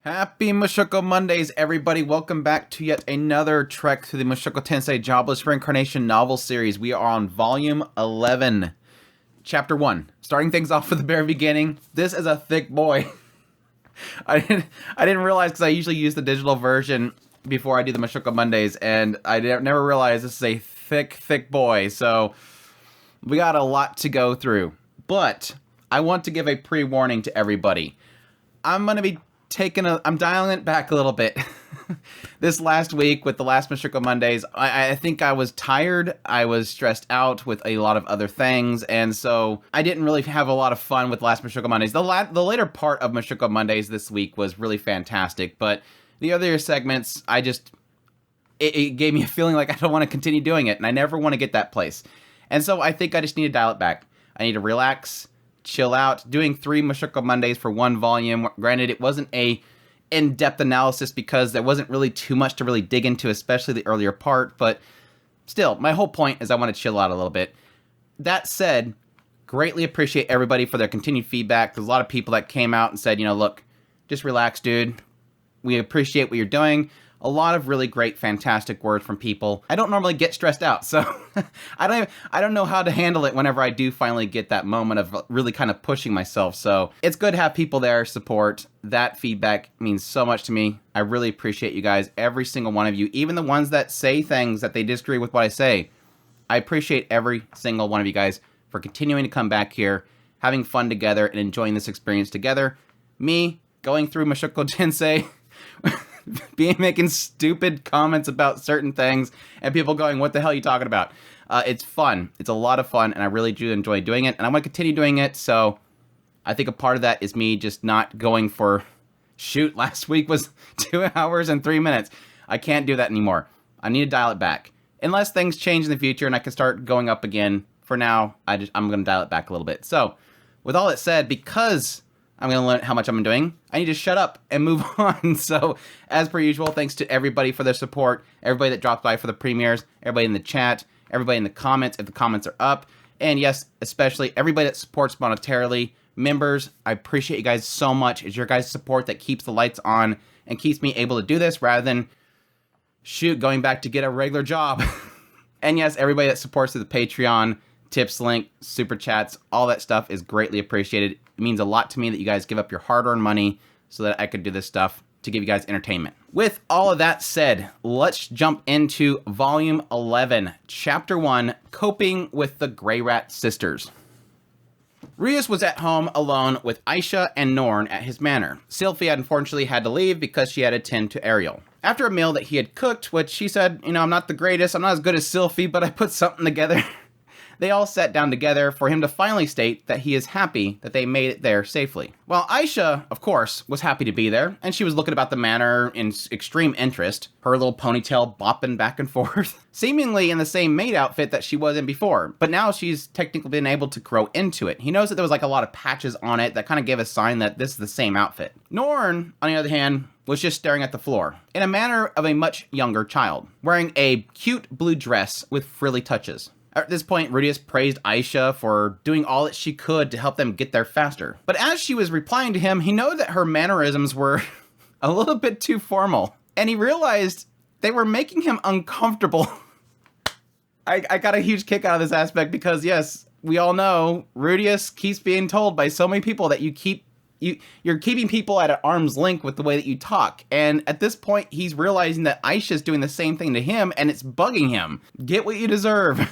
Happy Mushoku Mondays, everybody. Welcome back to yet another trek through the Mushoku Tensei Jobless Reincarnation novel series. We are on Volume 11, Chapter 1. Starting things off with the very beginning. This is a thick boy. I didn't realize, because I usually use the digital version before I do the Mushoku Mondays, and I never realized this is a thick boy. So we got a lot to go through. But I want to give a pre-warning to everybody. I'm dialing it back a little bit. This last week with the last Mushoku Mondays, I think I was tired, I was stressed out with a lot of other things, and so I didn't really have a lot of fun with the last Mushoku Mondays. The later part of Mushoku Mondays this week was really fantastic, but the other segments, it gave me a feeling like I don't want to continue doing it, and I never want to get that place. And so I think I just need to dial it back. I need to relax, chill out. Doing 3 Mushoku Mondays for 1 volume. Granted, it wasn't a in-depth analysis because there wasn't really too much to really dig into, especially the earlier part, but still, my whole point is I want to chill out a little bit. That said, greatly appreciate everybody for their continued feedback. There's a lot of people that came out and said, look, just relax, dude. We appreciate what you're doing. A lot of really great, fantastic words from people. I don't normally get stressed out, so I don't know how to handle it whenever I do finally get that moment of really kind of pushing myself. So it's good to have people there, support. That feedback means so much to me. I really appreciate you guys, every single one of you, even the ones that say things that they disagree with what I say. I appreciate every single one of you guys for continuing to come back here, having fun together, and enjoying this experience together. Me going through Mushoku Tensei, making stupid comments about certain things, and people going, what the hell are you talking about? It's fun. It's a lot of fun, and I really do enjoy doing it, and I want to continue doing it, so I think a part of that is me just not going for, shoot, last week was 2 hours and 3 minutes. I can't do that anymore. I need to dial it back. Unless things change in the future and I can start going up again, for now, I'm going to dial it back a little bit. So, with all that said, because I'm going to learn how much I'm doing, I need to shut up and move on. So, as per usual, thanks to everybody for their support, everybody that dropped by for the premieres, everybody in the chat, everybody in the comments, if the comments are up, and yes, especially everybody that supports monetarily. Members, I appreciate you guys so much. It's your guys' support that keeps the lights on and keeps me able to do this rather than, shoot, going back to get a regular job. And yes, everybody that supports through the Patreon, tips link, super chats, all that stuff is greatly appreciated. It means a lot to me that you guys give up your hard-earned money so that I could do this stuff to give you guys entertainment. With all of that said, let's jump into Volume 11, Chapter 1, Coping with the Grey Rat Sisters. Rias was at home alone with Aisha and Norn at his manor. Sylphie had unfortunately had to leave because she had to tend to Ariel. After a meal that he had cooked, which she said, I'm not the greatest, I'm not as good as Sylphie, but I put something together. They all sat down together for him to finally state that he is happy that they made it there safely. Well, Aisha, of course, was happy to be there, and she was looking about the manor in extreme interest, her little ponytail bopping back and forth, seemingly in the same maid outfit that she was in before, but now she's technically been able to grow into it. He knows that there was like a lot of patches on it that kind of gave a sign that this is the same outfit. Norn, on the other hand, was just staring at the floor, in a manner of a much younger child, wearing a cute blue dress with frilly touches. At this point, Rudius praised Aisha for doing all that she could to help them get there faster. But as she was replying to him, he noted that her mannerisms were a little bit too formal, and he realized they were making him uncomfortable. I got a huge kick out of this aspect because, yes, we all know Rudius keeps being told by so many people that you're keeping people at an arm's length with the way that you talk. And at this point, he's realizing that Aisha's doing the same thing to him, and it's bugging him. Get what you deserve.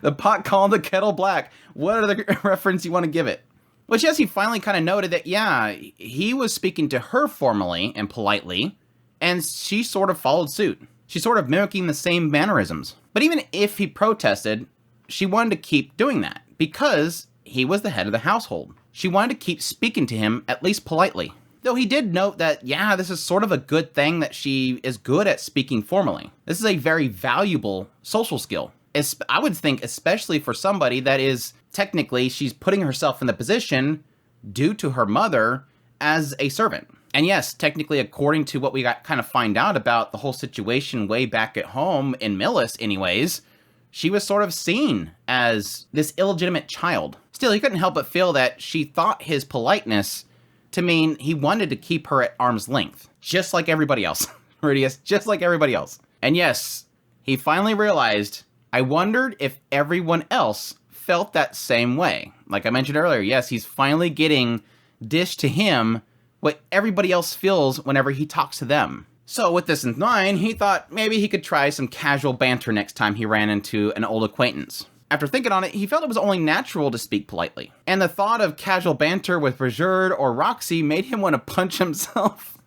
The pot calling the kettle black. What other reference you want to give it? Which, yes, he finally kind of noted that, yeah, he was speaking to her formally and politely, and she sort of followed suit. She's sort of mimicking the same mannerisms. But even if he protested, she wanted to keep doing that, because he was the head of the household. She wanted to keep speaking to him, at least politely. Though he did note that, yeah, this is sort of a good thing that she is good at speaking formally. This is a very valuable social skill. I would think, especially for somebody that is, technically, she's putting herself in the position, due to her mother, as a servant. And yes, technically, according to what we got kind of find out about the whole situation way back at home, in Millis anyways, she was sort of seen as this illegitimate child. Still, he couldn't help but feel that she thought his politeness to mean he wanted to keep her at arm's length, just like everybody else. Rudius, just like everybody else. And yes, he finally realized, I wondered if everyone else felt that same way. Like I mentioned earlier, yes, he's finally getting dished to him what everybody else feels whenever he talks to them. So with this in mind, he thought maybe he could try some casual banter next time he ran into an old acquaintance. After thinking on it, he felt it was only natural to speak politely. And the thought of casual banter with Rajerd or Roxy made him want to punch himself.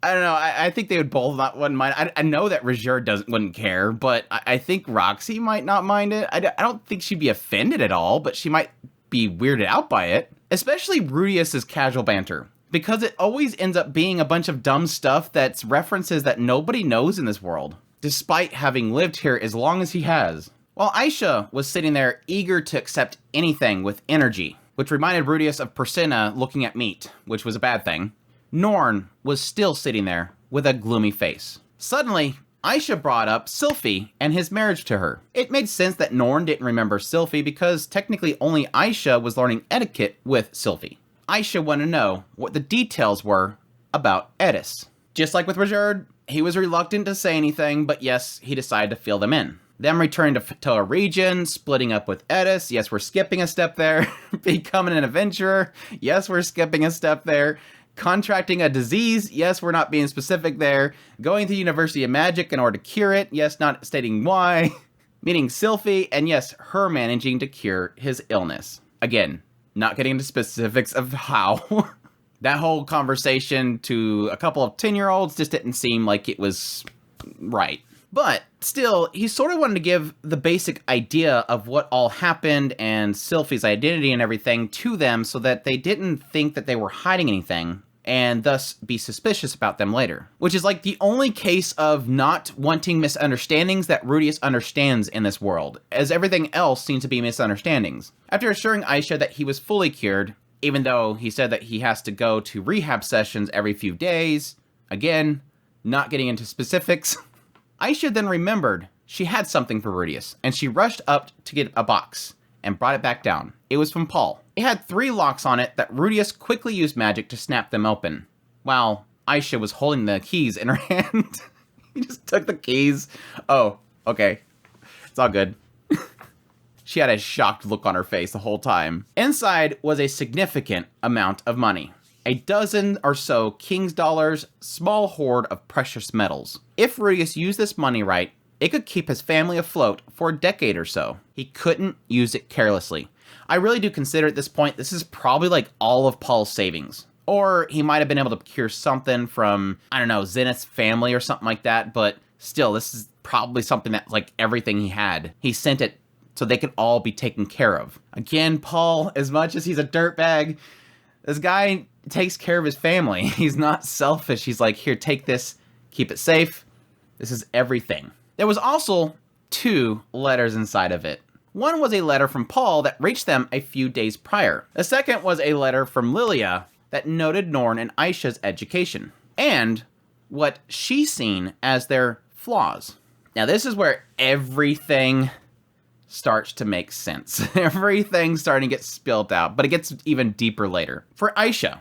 I don't know, I think they would both wouldn't mind. I know that Rajerd wouldn't care, but I think Roxy might not mind it. I don't think she'd be offended at all, but she might be weirded out by it. Especially Rudius's casual banter, because it always ends up being a bunch of dumb stuff that's references that nobody knows in this world, despite having lived here as long as he has. While Aisha was sitting there eager to accept anything with energy, which reminded Rudius of Persina looking at meat, which was a bad thing, Norn was still sitting there with a gloomy face. Suddenly, Aisha brought up Sylphie and his marriage to her. It made sense that Norn didn't remember Sylphie because technically only Aisha was learning etiquette with Sylphie. Aisha wanted to know what the details were about Eris. Just like with Rajerd, he was reluctant to say anything, but yes, he decided to fill them in. Them returning to a region, splitting up with Eris. Yes, we're skipping a step there. Becoming an adventurer. Yes, we're skipping a step there. Contracting a disease. Yes, we're not being specific there. Going to the University of Magic in order to cure it. Yes, not stating why. Meeting Sylphie, and yes, her managing to cure his illness. Again, not getting into specifics of how. That whole conversation to a couple of 10-year-olds just didn't seem like it was right. But still, he sort of wanted to give the basic idea of what all happened and Sylphie's identity and everything to them so that they didn't think that they were hiding anything and thus be suspicious about them later. Which is like the only case of not wanting misunderstandings that Rudius understands in this world, as everything else seems to be misunderstandings. After assuring Aisha that he was fully cured, even though he said that he has to go to rehab sessions every few days, again, not getting into specifics, Aisha then remembered she had something for Rudius, and she rushed up to get a box and brought it back down. It was from Paul. It had 3 locks on it that Rudius quickly used magic to snap them open, while Aisha was holding the keys in her hand. He just took the keys. Oh, okay. It's all good. She had a shocked look on her face the whole time. Inside was a significant amount of money. A dozen or so king's dollars, small hoard of precious metals. If Rudius used this money right, it could keep his family afloat for a decade or so. He couldn't use it carelessly. I really do consider at this point, this is probably like all of Paul's savings. Or he might have been able to procure something from, I don't know, Zenith's family or something like that, but still, this is probably something that's like everything he had. He sent it so they could all be taken care of. Again, Paul, as much as he's a dirtbag, this guy takes care of his family. He's not selfish. He's like, here, take this, keep it safe. This is everything. There was also 2 letters inside of it. One was a letter from Paul that reached them a few days prior. The second was a letter from Lilia that noted Norn and Aisha's education, and what she's seen as their flaws. Now this is where everything starts to make sense. Everything's starting to get spilled out, but it gets even deeper later. For Aisha,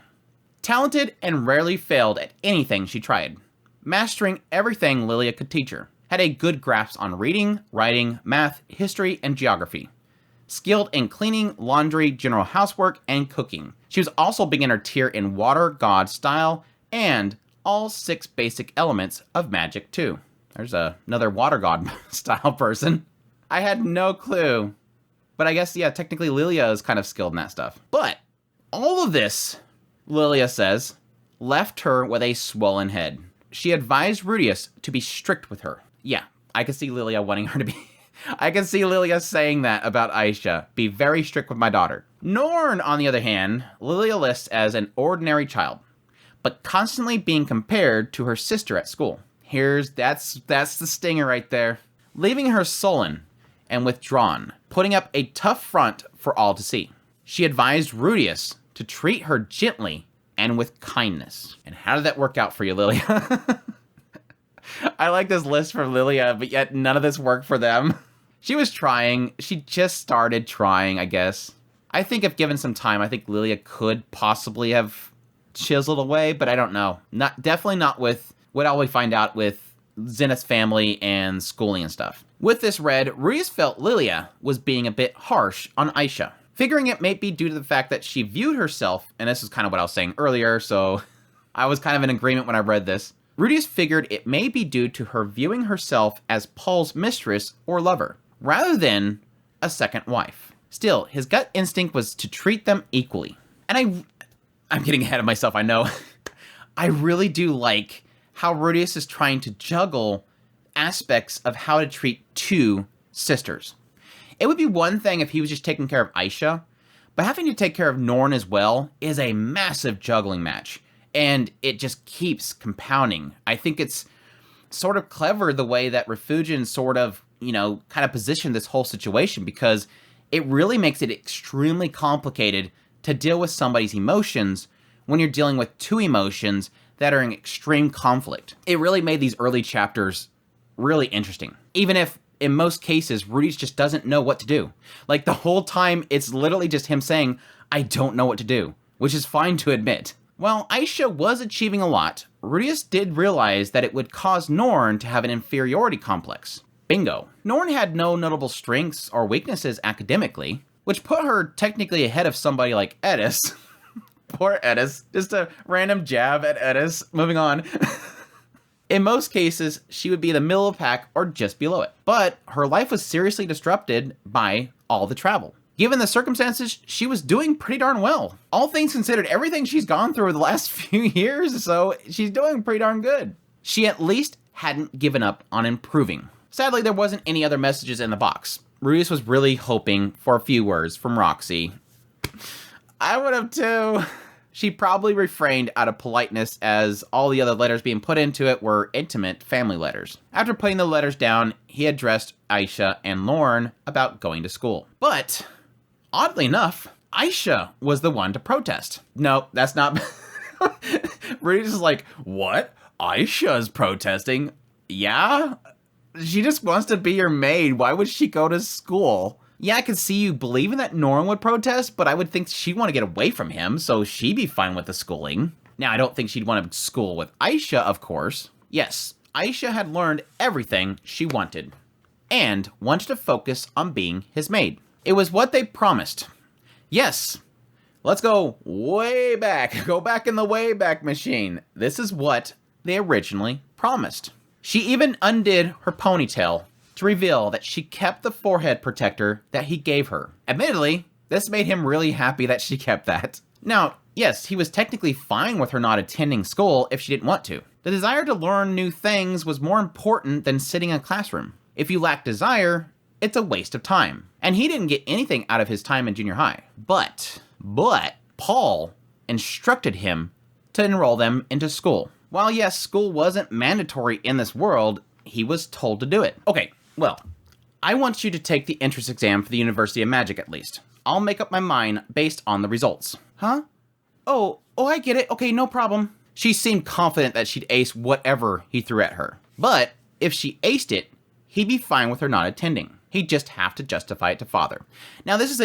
talented and rarely failed at anything she tried, mastering everything Lilia could teach her, had a good grasp on reading, writing, math, history, and geography, skilled in cleaning, laundry, general housework, and cooking. She was also beginner tier in water god style and all 6 basic elements of magic too. There's another water god style person. I had no clue. But I guess, yeah, technically Lilia is kind of skilled in that stuff. But all of this, Lilia says, left her with a swollen head. She advised Rudius to be strict with her. Yeah, I can see Lilia wanting her to be... I can see Lilia saying that about Aisha. Be very strict with my daughter. Norn, on the other hand, Lilia lists as an ordinary child, but constantly being compared to her sister at school. That's the stinger right there. Leaving her sullen and withdrawn, putting up a tough front for all to see. She advised Rudius to treat her gently and with kindness. And how did that work out for you, Lilia? I like this list for Lilia, but yet none of this worked for them. She was trying. She just started trying, I guess. I think if given some time, I think Lilia could possibly have chiseled away, but I don't know. Definitely not with what all we find out with Zenith's family and schooling and stuff. With this read, Rudius felt Lilia was being a bit harsh on Aisha, figuring it may be due to the fact that she viewed herself, and this is kind of what I was saying earlier, so I was kind of in agreement when I read this. Rudius figured it may be due to her viewing herself as Paul's mistress or lover, rather than a second wife. Still, his gut instinct was to treat them equally. And I'm getting ahead of myself, I know. I really do like how Rudius is trying to juggle aspects of how to treat two sisters. It would be one thing if he was just taking care of Aisha, but having to take care of Norn as well is a massive juggling match. And it just keeps compounding. I think it's sort of clever the way that Refugian sort of, kind of positioned this whole situation, because it really makes it extremely complicated to deal with somebody's emotions when you're dealing with two emotions that are in extreme conflict. It really made these early chapters really interesting. Even if, in most cases, Rudius just doesn't know what to do. Like, the whole time, it's literally just him saying, I don't know what to do, which is fine to admit. While Aisha was achieving a lot, Rudius did realize that it would cause Norn to have an inferiority complex. Bingo. Norn had no notable strengths or weaknesses academically, which put her technically ahead of somebody like Edis. Poor Edis. Just a random jab at Edis. Moving on. In most cases, she would be the middle of the pack or just below it. But her life was seriously disrupted by all the travel. Given the circumstances, she was doing pretty darn well. All things considered, everything she's gone through the last few years, so she's doing pretty darn good. She at least hadn't given up on improving. Sadly, there wasn't any other messages in the box. Rudius was really hoping for a few words from Roxy. I would have too. She probably refrained out of politeness, as all the other letters being put into it were intimate family letters. After putting the letters down, he addressed Aisha and Lauren about going to school. But oddly enough, Aisha was the one to protest. No, that's not. Rudius is like, what? Aisha's protesting? Yeah? She just wants to be your maid. Why would she go to school? Yeah, I could see you believing that Norn would protest, but I would think she'd want to get away from him, so she'd be fine with the schooling. Now, I don't think she'd want to school with Aisha, of course. Yes, Aisha had learned everything she wanted, and wanted to focus on being his maid. It was what they promised. Yes, let's go way back. Go back in the way back machine. This is what they originally promised. She even undid her ponytail to reveal that she kept the forehead protector that he gave her. Admittedly, this made him really happy that she kept that. Now, yes, he was technically fine with her not attending school if she didn't want to. The desire to learn new things was more important than sitting in a classroom. If you lack desire, it's a waste of time. And he didn't get anything out of his time in junior high. But Paul instructed him to enroll them into school. While yes, school wasn't mandatory in this world, he was told to do it. Okay, well, I want you to take the entrance exam for the University of Magic at least. I'll make up my mind based on the results. Huh? Oh, I get it. Okay, no problem. She seemed confident that she'd ace whatever he threw at her. But if she aced it, he'd be fine with her not attending. He'd just have to justify it to father. Now, this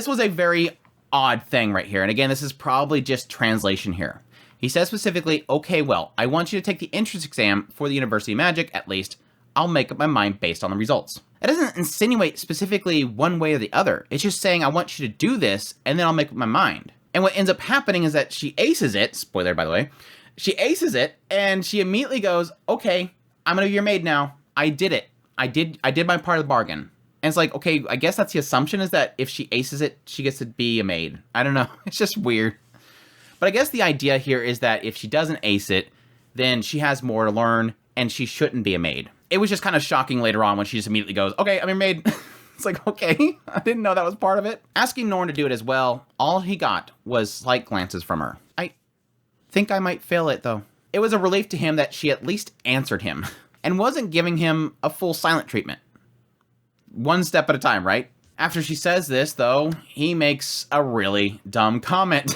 was a very odd thing right here. And again, this is probably just translation here. He says specifically, okay, well, I want you to take the entrance exam for the University of Magic at least. I'll make up my mind based on the results. It doesn't insinuate specifically one way or the other. It's just saying, I want you to do this, and then I'll make up my mind. And what ends up happening is that she aces it, spoiler by the way, she aces it, and she immediately goes, okay, I'm gonna be your maid now. I did it. I did my part of the bargain. And it's like, okay, I guess that's the assumption, is that if she aces it, she gets to be a maid. I don't know, it's just weird. But I guess the idea here is that if she doesn't ace it, then she has more to learn, and she shouldn't be a maid. It was just kind of shocking later on when she just immediately goes, okay, I'm your maid. It's like, okay, I didn't know that was part of it. Asking Norn to do it as well, all he got was slight glances from her. I think I might fail it, though. It was a relief to him that she at least answered him, and wasn't giving him a full silent treatment. One step at a time, right? After she says this, though, he makes a really dumb comment.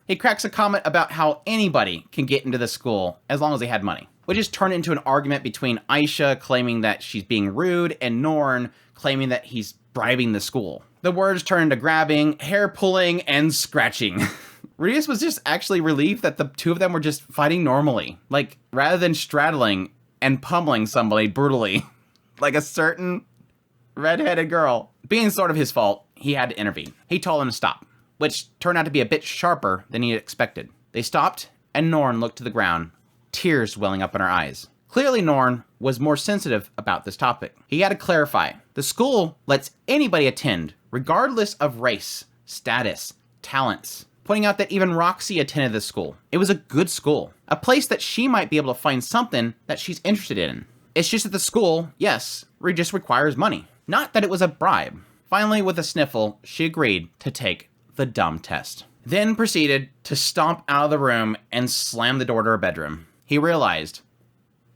He cracks a comment about how anybody can get into the school as long as they had money, which is turned into an argument between Aisha claiming that she's being rude and Norn claiming that he's bribing the school. The words turn into grabbing, hair pulling, and scratching. Rudius was just actually relieved that the two of them were just fighting normally. Like, rather than straddling and pummeling somebody brutally, like a certain redheaded girl. Being sort of his fault, he had to intervene. He told them to stop, which turned out to be a bit sharper than he had expected. They stopped, and Norn looked to the ground, tears welling up in her eyes. Clearly, Norn was more sensitive about this topic. He had to clarify, the school lets anybody attend, regardless of race, status, talents, pointing out that even Roxy attended the school. It was a good school, a place that she might be able to find something that she's interested in. It's just that the school, yes, just requires money. Not that it was a bribe. Finally, with a sniffle, she agreed to take the dumb test. Then proceeded to stomp out of the room and slam the door to her bedroom. He realized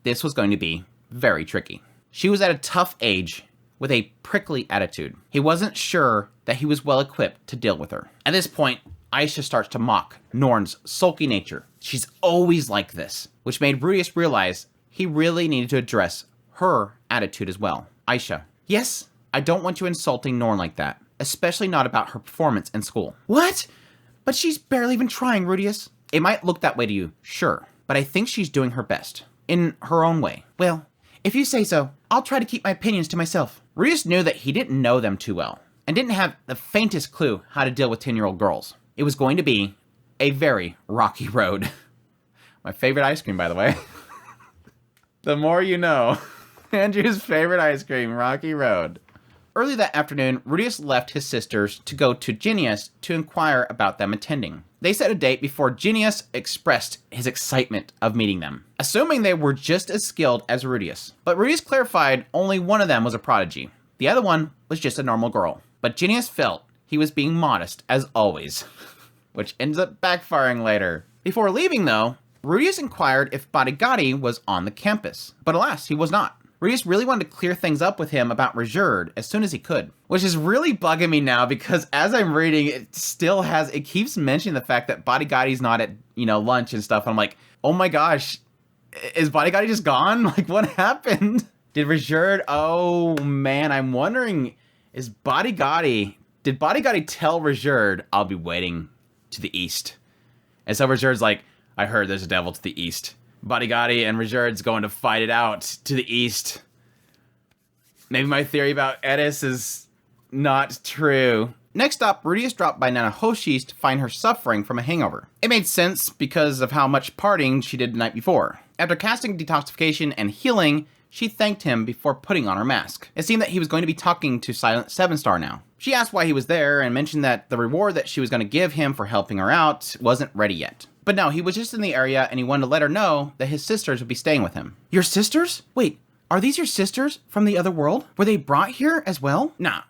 this was going to be very tricky. She was at a tough age with a prickly attitude. He wasn't sure that he was well equipped to deal with her. At this point, Aisha starts to mock Norn's sulky nature. She's always like this, which made Rudius realize he really needed to address her attitude as well. Aisha, yes, I don't want you insulting Norn like that, especially not about her performance in school. What? But she's barely even trying, Rudius. It might look that way to you, sure, but I think she's doing her best. In her own way. Well, if you say so, I'll try to keep my opinions to myself. Rudius knew that he didn't know them too well, and didn't have the faintest clue how to deal with 10-year-old girls. It was going to be a very rocky road. My favorite ice cream, by the way. The more you know. Andrew's favorite ice cream, Rocky Road. Early that afternoon, Rudius left his sisters to go to Genius to inquire about them attending. They set a date before Genius expressed his excitement of meeting them, assuming they were just as skilled as Rudius. But Rudius clarified only one of them was a prodigy. The other one was just a normal girl. But Genius felt he was being modest, as always, which ends up backfiring later. Before leaving, though, Rudius inquired if Bodigatti was on the campus, but alas, he was not. Rudius really wanted to clear things up with him about Rejered as soon as he could, which is really bugging me now because as I'm reading, it keeps mentioning the fact that Bodigatti's not at, lunch and stuff. I'm like, oh my gosh, is Bodigatti just gone? Like, what happened? Did Rejered, oh man, I'm wondering, did Bodigatti tell Rejered, I'll be waiting to the east? And so Rejered's like, I heard there's a devil to the east. Bodigatti and Rejered's going to fight it out to the east. Maybe my theory about Edis is not true. Next up, Rudius dropped by Nanahoshi's to find her suffering from a hangover. It made sense because of how much partying she did the night before. After casting detoxification and healing, she thanked him before putting on her mask. It seemed that he was going to be talking to Silent 7-Star now. She asked why he was there and mentioned that the reward that she was going to give him for helping her out wasn't ready yet. But no, he was just in the area and he wanted to let her know that his sisters would be staying with him. Your sisters? Wait, are these your sisters from the other world? Were they brought here as well? Nah,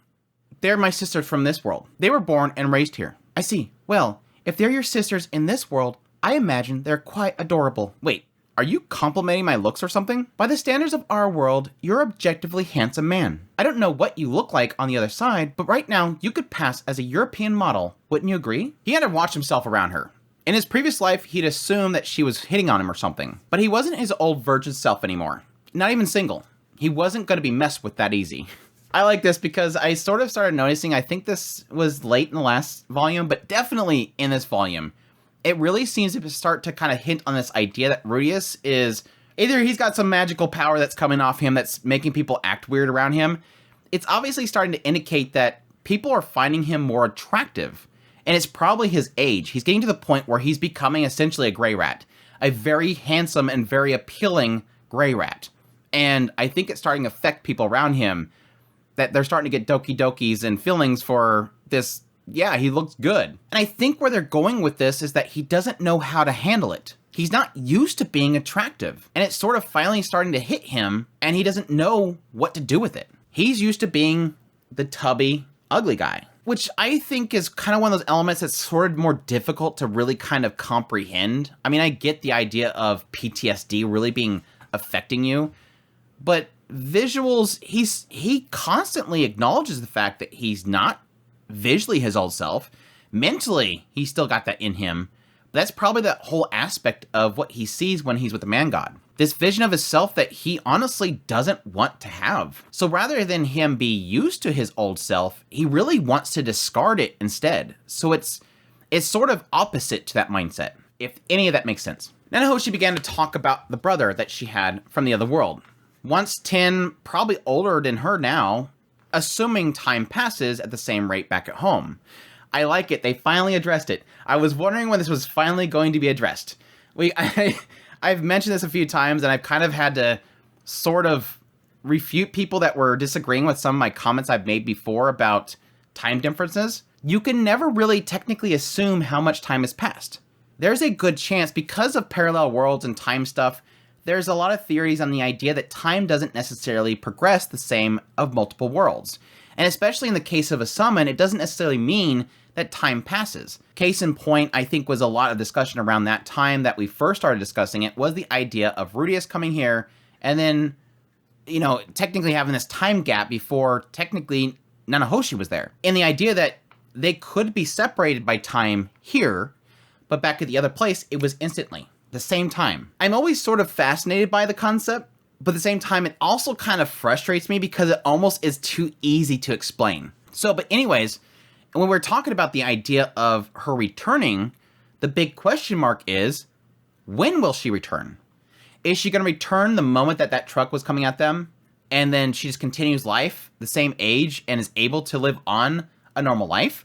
they're my sisters from this world. They were born and raised here. I see. Well, if they're your sisters in this world, I imagine they're quite adorable. Wait, are you complimenting my looks or something? By the standards of our world, you're an objectively handsome man. I don't know what you look like on the other side, but right now you could pass as a European model. Wouldn't you agree? He had to watch himself around her. In his previous life, he'd assumed that she was hitting on him or something, but he wasn't his old virgin self anymore. Not even single. He wasn't going to be messed with that easy. I like this because I sort of started noticing, I think this was late in the last volume, but definitely in this volume, it really seems to start to kind of hint on this idea that Rudius is, either he's got some magical power that's coming off him that's making people act weird around him. It's obviously starting to indicate that people are finding him more attractive. And it's probably his age. He's getting to the point where he's becoming essentially a gray rat. A very handsome and very appealing gray rat. And I think it's starting to affect people around him, that they're starting to get doki dokis and feelings for this, yeah, he looks good. And I think where they're going with this is that he doesn't know how to handle it. He's not used to being attractive. And it's sort of finally starting to hit him, and he doesn't know what to do with it. He's used to being the tubby, ugly guy, which I think is kind of one of those elements that's sort of more difficult to really kind of comprehend. I mean, I get the idea of PTSD really being affecting you, but visuals, he constantly acknowledges the fact that he's not visually his old self. Mentally, he's still got that in him. But that's probably the whole aspect of what he sees when he's with the man god. This vision of himself that he honestly doesn't want to have. So rather than him be used to his old self, he really wants to discard it instead. So it's is sort of opposite to that mindset, if any of that makes sense. Nanahoshi began to talk about the brother that she had from the other world. Once 10, probably older than her now, assuming time passes at the same rate back at home. I like it. They finally addressed it. I was wondering when this was finally going to be addressed. I've mentioned this a few times, and I've kind of had to sort of refute people that were disagreeing with some of my comments I've made before about time differences. You can never really technically assume how much time has passed. There's a good chance, because of parallel worlds and time stuff, there's a lot of theories on the idea that time doesn't necessarily progress the same of multiple worlds. And especially in the case of a summon, it doesn't necessarily mean that time passes. Case in point, I think, was a lot of discussion around that time that we first started discussing it, was the idea of Rudeus coming here and then, technically having this time gap before technically Nanahoshi was there. And the idea that they could be separated by time here, but back at the other place, it was instantly the same time. I'm always sort of fascinated by the concept, but at the same time, it also kind of frustrates me because it almost is too easy to explain. But anyways, when we're talking about the idea of her returning, the big question mark is, when will she return? Is she going to return the moment that truck was coming at them, and then she just continues life, the same age, and is able to live on a normal life?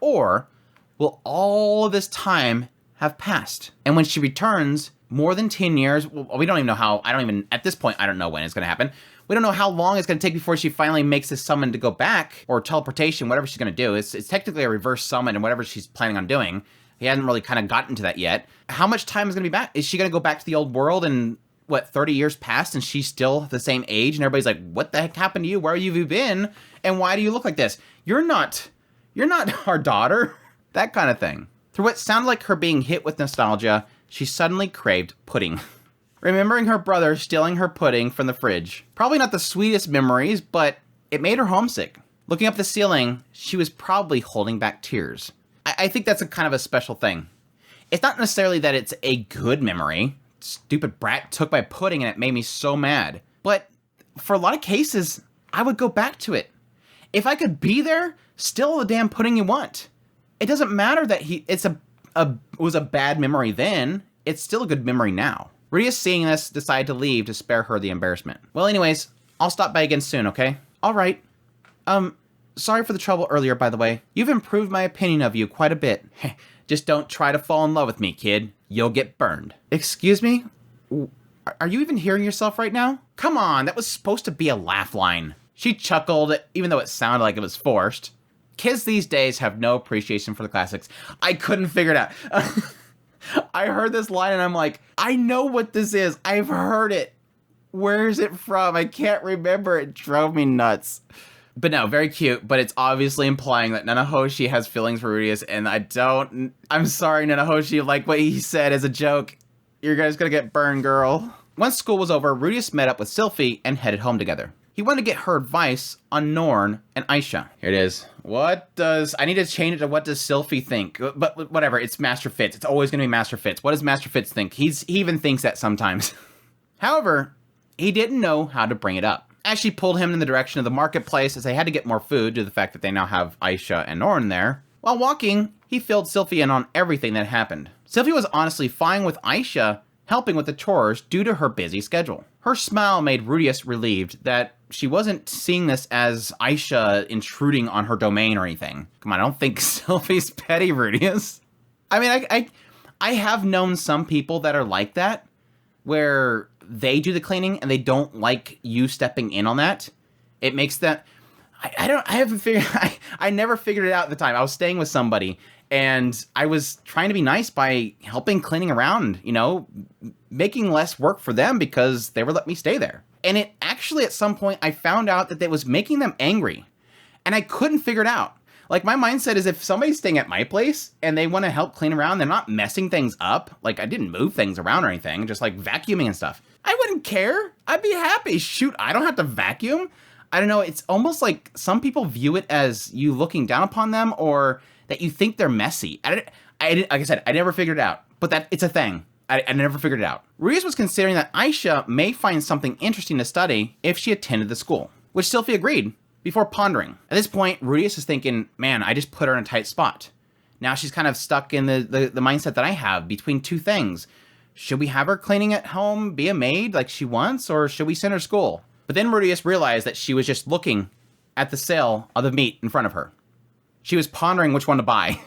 Or will all of this time have passed? And when she returns, more than 10 years, we don't even know how, at this point, I don't know when it's going to happen. We don't know how long it's going to take before she finally makes this summon to go back, or teleportation, whatever she's going to do. It's technically a reverse summon and whatever she's planning on doing. He hasn't really kind of gotten to that yet. How much time is going to be back? Is she going to go back to the old world and, 30 years passed and she's still the same age? And everybody's like, what the heck happened to you? Where have you been? And why do you look like this? You're not our daughter. That kind of thing. Through what sounded like her being hit with nostalgia, she suddenly craved pudding. Remembering her brother stealing her pudding from the fridge. Probably not the sweetest memories, but it made her homesick. Looking up the ceiling, she was probably holding back tears. I think that's a kind of a special thing. It's not necessarily that it's a good memory. Stupid brat took my pudding and it made me so mad. But for a lot of cases, I would go back to it. If I could be there, steal the damn pudding you want. It doesn't matter that it was a bad memory then. It's still a good memory now. Rudeus, seeing this, decided to leave to spare her the embarrassment. Well, anyways, I'll stop by again soon, okay? All right. Sorry for the trouble earlier, by the way. You've improved my opinion of you quite a bit. Just don't try to fall in love with me, kid. You'll get burned. Excuse me? Are you even hearing yourself right now? Come on, that was supposed to be a laugh line. She chuckled, even though it sounded like it was forced. Kids these days have no appreciation for the classics. I couldn't figure it out. I heard this line and I'm like, I know what this is. I've heard it. Where is it from? I can't remember. It drove me nuts. But no, very cute, but it's obviously implying that Nanahoshi has feelings for Rudeus, and I'm sorry, Nanahoshi, like what he said as a joke. You're guys gonna get burned, girl. Once school was over, Rudeus met up with Sylphie and headed home together. He wanted to get her advice on Norn and Aisha. Here it is. I need to change it to what does Sylphie think? But whatever, it's Master Fitz. It's always gonna be Master Fitz. What does Master Fitz think? He even thinks that sometimes. However, he didn't know how to bring it up. As she pulled him in the direction of the marketplace, as they had to get more food due to the fact that they now have Aisha and Norn there. While walking, he filled Sylphie in on everything that happened. Sylphie was honestly fine with Aisha helping with the chores due to her busy schedule. Her smile made Rudeus relieved that she wasn't seeing this as Aisha intruding on her domain or anything. Come on, I don't think Sylphie's petty, Rudeus. I mean, I have known some people that are like that, where they do the cleaning and they don't like you stepping in on that. It makes that, I never figured it out at the time. I was staying with somebody and I was trying to be nice by helping cleaning around, making less work for them because they were letting me stay there. And it actually, at some point, I found out that it was making them angry and I couldn't figure it out. Like, my mindset is if somebody's staying at my place and they want to help clean around, they're not messing things up. Like, I didn't move things around or anything, just like vacuuming and stuff. I wouldn't care. I'd be happy. Shoot, I don't have to vacuum. I don't know. It's almost like some people view it as you looking down upon them or that you think they're messy. Like I said, I never figured it out, but it's a thing. I never figured it out. Rudeus was considering that Aisha may find something interesting to study if she attended the school, which Sylphie agreed before pondering. At this point, Rudeus is thinking, man, I just put her in a tight spot. Now she's kind of stuck in the mindset that I have between two things. Should we have her cleaning at home, be a maid like she wants, or should we send her to school? But then Rudius realized that she was just looking at the sale of the meat in front of her. She was pondering which one to buy.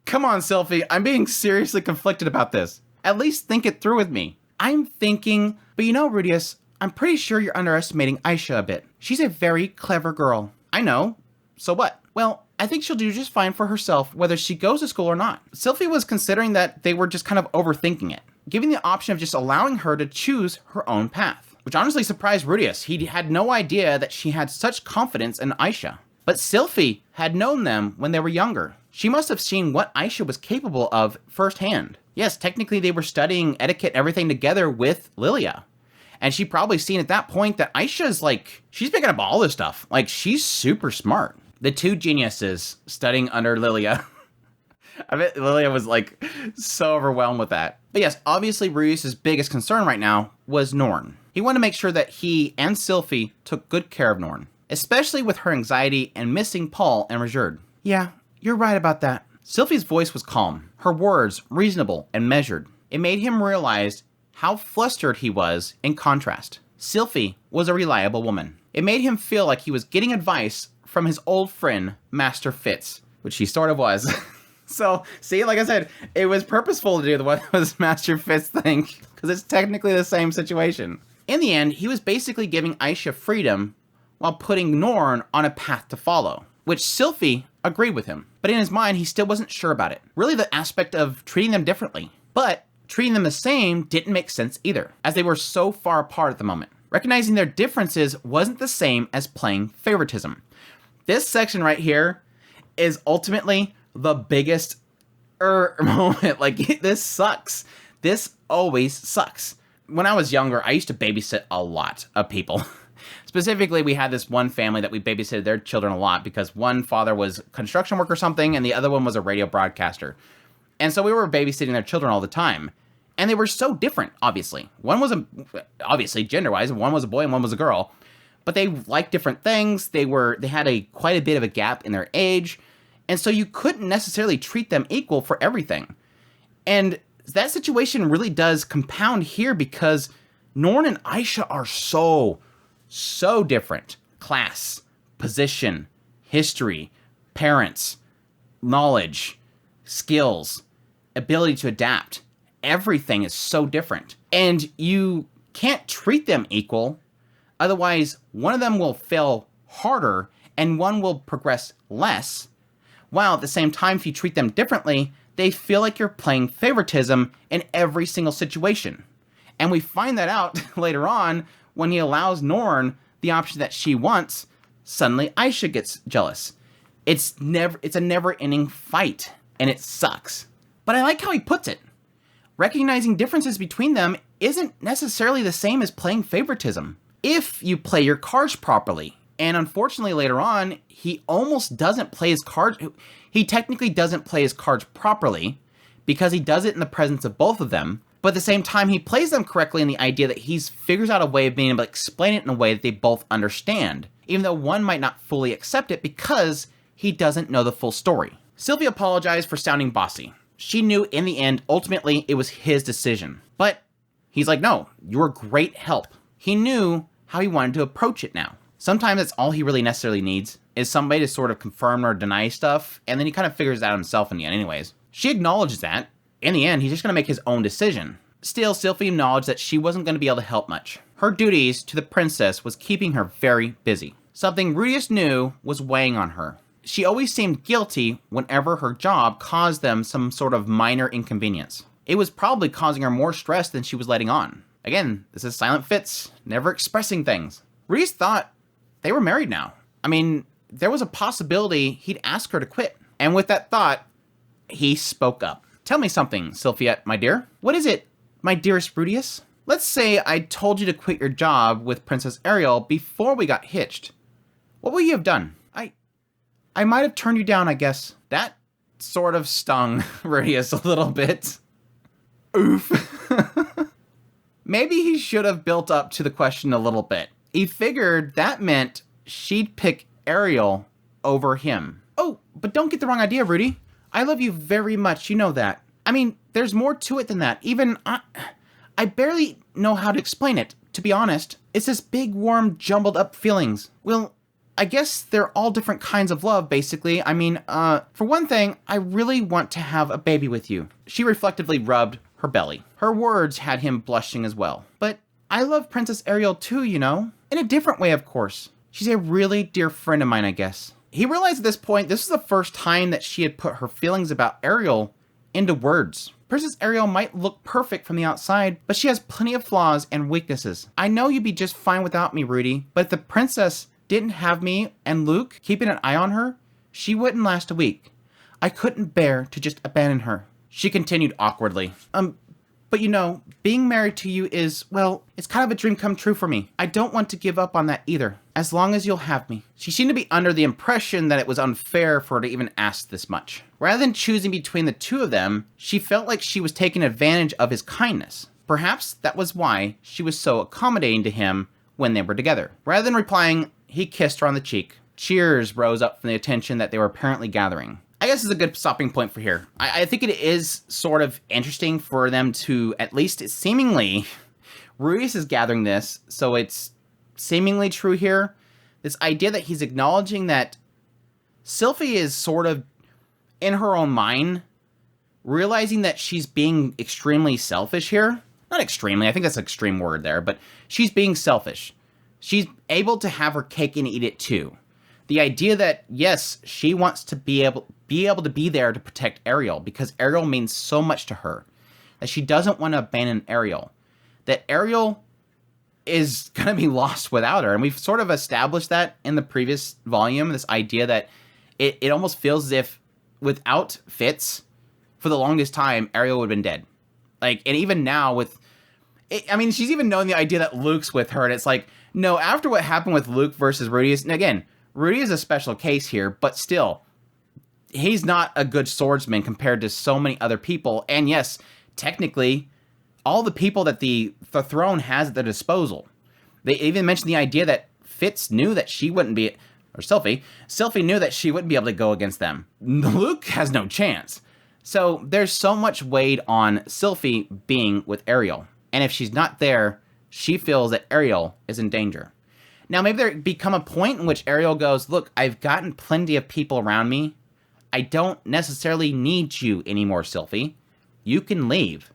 Come on, Sylphie, I'm being seriously conflicted about this. At least think it through with me. I'm thinking, but you know, Rudius, I'm pretty sure you're underestimating Aisha a bit. She's a very clever girl. I know. So what? Well, I think she'll do just fine for herself whether she goes to school or not. Sylphie was considering that they were just kind of overthinking it, giving the option of just allowing her to choose her own path, which honestly surprised Rudius. He had no idea that she had such confidence in Aisha. But Sylphie had known them when they were younger. She must have seen what Aisha was capable of firsthand. Yes, technically they were studying etiquette and everything together with Lilia. And she probably seen at that point that Aisha's like, she's picking up all this stuff. Like, she's super smart. The two geniuses studying under Lilia. I bet Lilia was like so overwhelmed with that. But yes, obviously Rudius's biggest concern right now was Norn. He wanted to make sure that he and Sylphie took good care of Norn, especially with her anxiety and missing Paul and Rajerd. Yeah, you're right about that. Sylphie's voice was calm, her words reasonable and measured. It made him realize how flustered he was in contrast. Sylphie was a reliable woman. It made him feel like he was getting advice from his old friend, Master Fitz, which he sort of was. So, see, like I said, it was purposeful to do what was Master Fitz thing, because it's technically the same situation. In the end, he was basically giving Aisha freedom while putting Norn on a path to follow, which Sylphie agreed with him. But in his mind, he still wasn't sure about it. Really the aspect of treating them differently. But treating them the same didn't make sense either, as they were so far apart at the moment. Recognizing their differences wasn't the same as playing favoritism. This section right here is ultimately the biggest moment. Like, this sucks. This always sucks. When I was younger, I used to babysit a lot of people. Specifically, we had this one family that we babysitted their children a lot because one father was construction work or something, and the other one was a radio broadcaster. And so we were babysitting their children all the time. And they were so different, obviously. One was, obviously, gender-wise, one was a boy and one was a girl. But they liked different things. They had quite a bit of a gap in their age. And so you couldn't necessarily treat them equal for everything. And that situation really does compound here because Norn and Aisha are so different. Class, position, history, parents, knowledge, skills, ability to adapt. Everything is so different. And you can't treat them equal. Otherwise, one of them will fail harder and one will progress less. While at the same time, if you treat them differently, they feel like you're playing favoritism in every single situation. And we find that out later on when he allows Norn the option that she wants. Suddenly Aisha gets jealous. It's a never-ending fight, and it sucks. But I like how he puts it. Recognizing differences between them isn't necessarily the same as playing favoritism, if you play your cards properly. And unfortunately, later on, he almost doesn't play his cards. He technically doesn't play his cards properly because he does it in the presence of both of them. But at the same time, he plays them correctly in the idea that he figures out a way of being able to explain it in a way that they both understand, even though one might not fully accept it because he doesn't know the full story. Sylvia apologized for sounding bossy. She knew in the end, ultimately, it was his decision. But he's like, no, you're great help. He knew how he wanted to approach it now. Sometimes that's all he really necessarily needs, is somebody to sort of confirm or deny stuff, and then he kind of figures it out himself in the end anyways. She acknowledges that. In the end, he's just going to make his own decision. Still, Sylphie acknowledged that she wasn't going to be able to help much. Her duties to the princess was keeping her very busy. Something Rudius knew was weighing on her. She always seemed guilty whenever her job caused them some sort of minor inconvenience. It was probably causing her more stress than she was letting on. Again, this is Silent Fitz, never expressing things. Rudius thought they were married now. I mean, there was a possibility he'd ask her to quit. And with that thought, he spoke up. Tell me something, Sylphiette, my dear. What is it, my dearest Rudius? Let's say I told you to quit your job with Princess Ariel before we got hitched. What would you have done? I might have turned you down, I guess. That sort of stung Rudius a little bit. Oof. Maybe he should have built up to the question a little bit. He figured that meant she'd pick Ariel over him. Oh, but don't get the wrong idea, Rudy. I love you very much, you know that. I mean, there's more to it than that. Even I barely know how to explain it, to be honest. It's this big, warm, jumbled up feelings. Well, I guess they're all different kinds of love, basically. I mean, for one thing, I really want to have a baby with you. She reflectively rubbed her belly. Her words had him blushing as well. But I love Princess Ariel too, you know? In a different way, of course. She's a really dear friend of mine, I guess. He realized at this point, this was the first time that she had put her feelings about Ariel into words. Princess Ariel might look perfect from the outside, but she has plenty of flaws and weaknesses. I know you'd be just fine without me, Rudy, but if the princess didn't have me and Luke keeping an eye on her, she wouldn't last a week. I couldn't bear to just abandon her. She continued awkwardly. But you know, being married to you is, well, it's kind of a dream come true for me. I don't want to give up on that either, as long as you'll have me. She seemed to be under the impression that it was unfair for her to even ask this much. Rather than choosing between the two of them, she felt like she was taking advantage of his kindness. Perhaps that was why she was so accommodating to him when they were together. Rather than replying, he kissed her on the cheek. Cheers rose up from the attention that they were apparently gathering. I guess it's a good stopping point for here. I think it is sort of interesting for them to, at least seemingly, Rudius is gathering this, so it's seemingly true here. This idea that he's acknowledging that Sylphie is sort of, in her own mind, realizing that she's being extremely selfish here. Not extremely, I think that's an extreme word there, but she's being selfish. She's able to have her cake and eat it too. The idea that, yes, she wants to be able to be there to protect Ariel because Ariel means so much to her. That she doesn't want to abandon Ariel. That Ariel is going to be lost without her. And we've sort of established that in the previous volume, this idea that it almost feels as if without Fitz, for the longest time, Ariel would have been dead. Like, and even now with... I mean, she's even known the idea that Luke's with her, and it's like, no, after what happened with Luke versus Rudius, and again, Rudy is a special case here, but still, he's not a good swordsman compared to so many other people. And yes, technically, all the people that the throne has at their disposal. They even mentioned the idea that Fitz knew that she wouldn't be, or Sylphie knew that she wouldn't be able to go against them. Luke has no chance. So there's so much weight on Sylphie being with Ariel. And if she's not there, she feels that Ariel is in danger. Now, maybe there become a point in which Ariel goes, look, I've gotten plenty of people around me. I don't necessarily need you anymore, Sylphie. You can leave.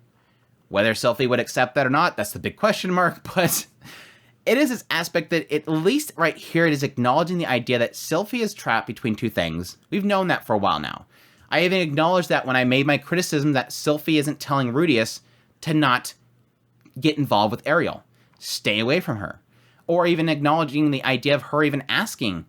Whether Sylphie would accept that or not, that's the big question mark, but it is this aspect that at least right here it is acknowledging the idea that Sylphie is trapped between two things. We've known that for a while now. I even acknowledged that when I made my criticism that Sylphie isn't telling Rudius to not get involved with Ariel. Stay away from her. Or even acknowledging the idea of her even asking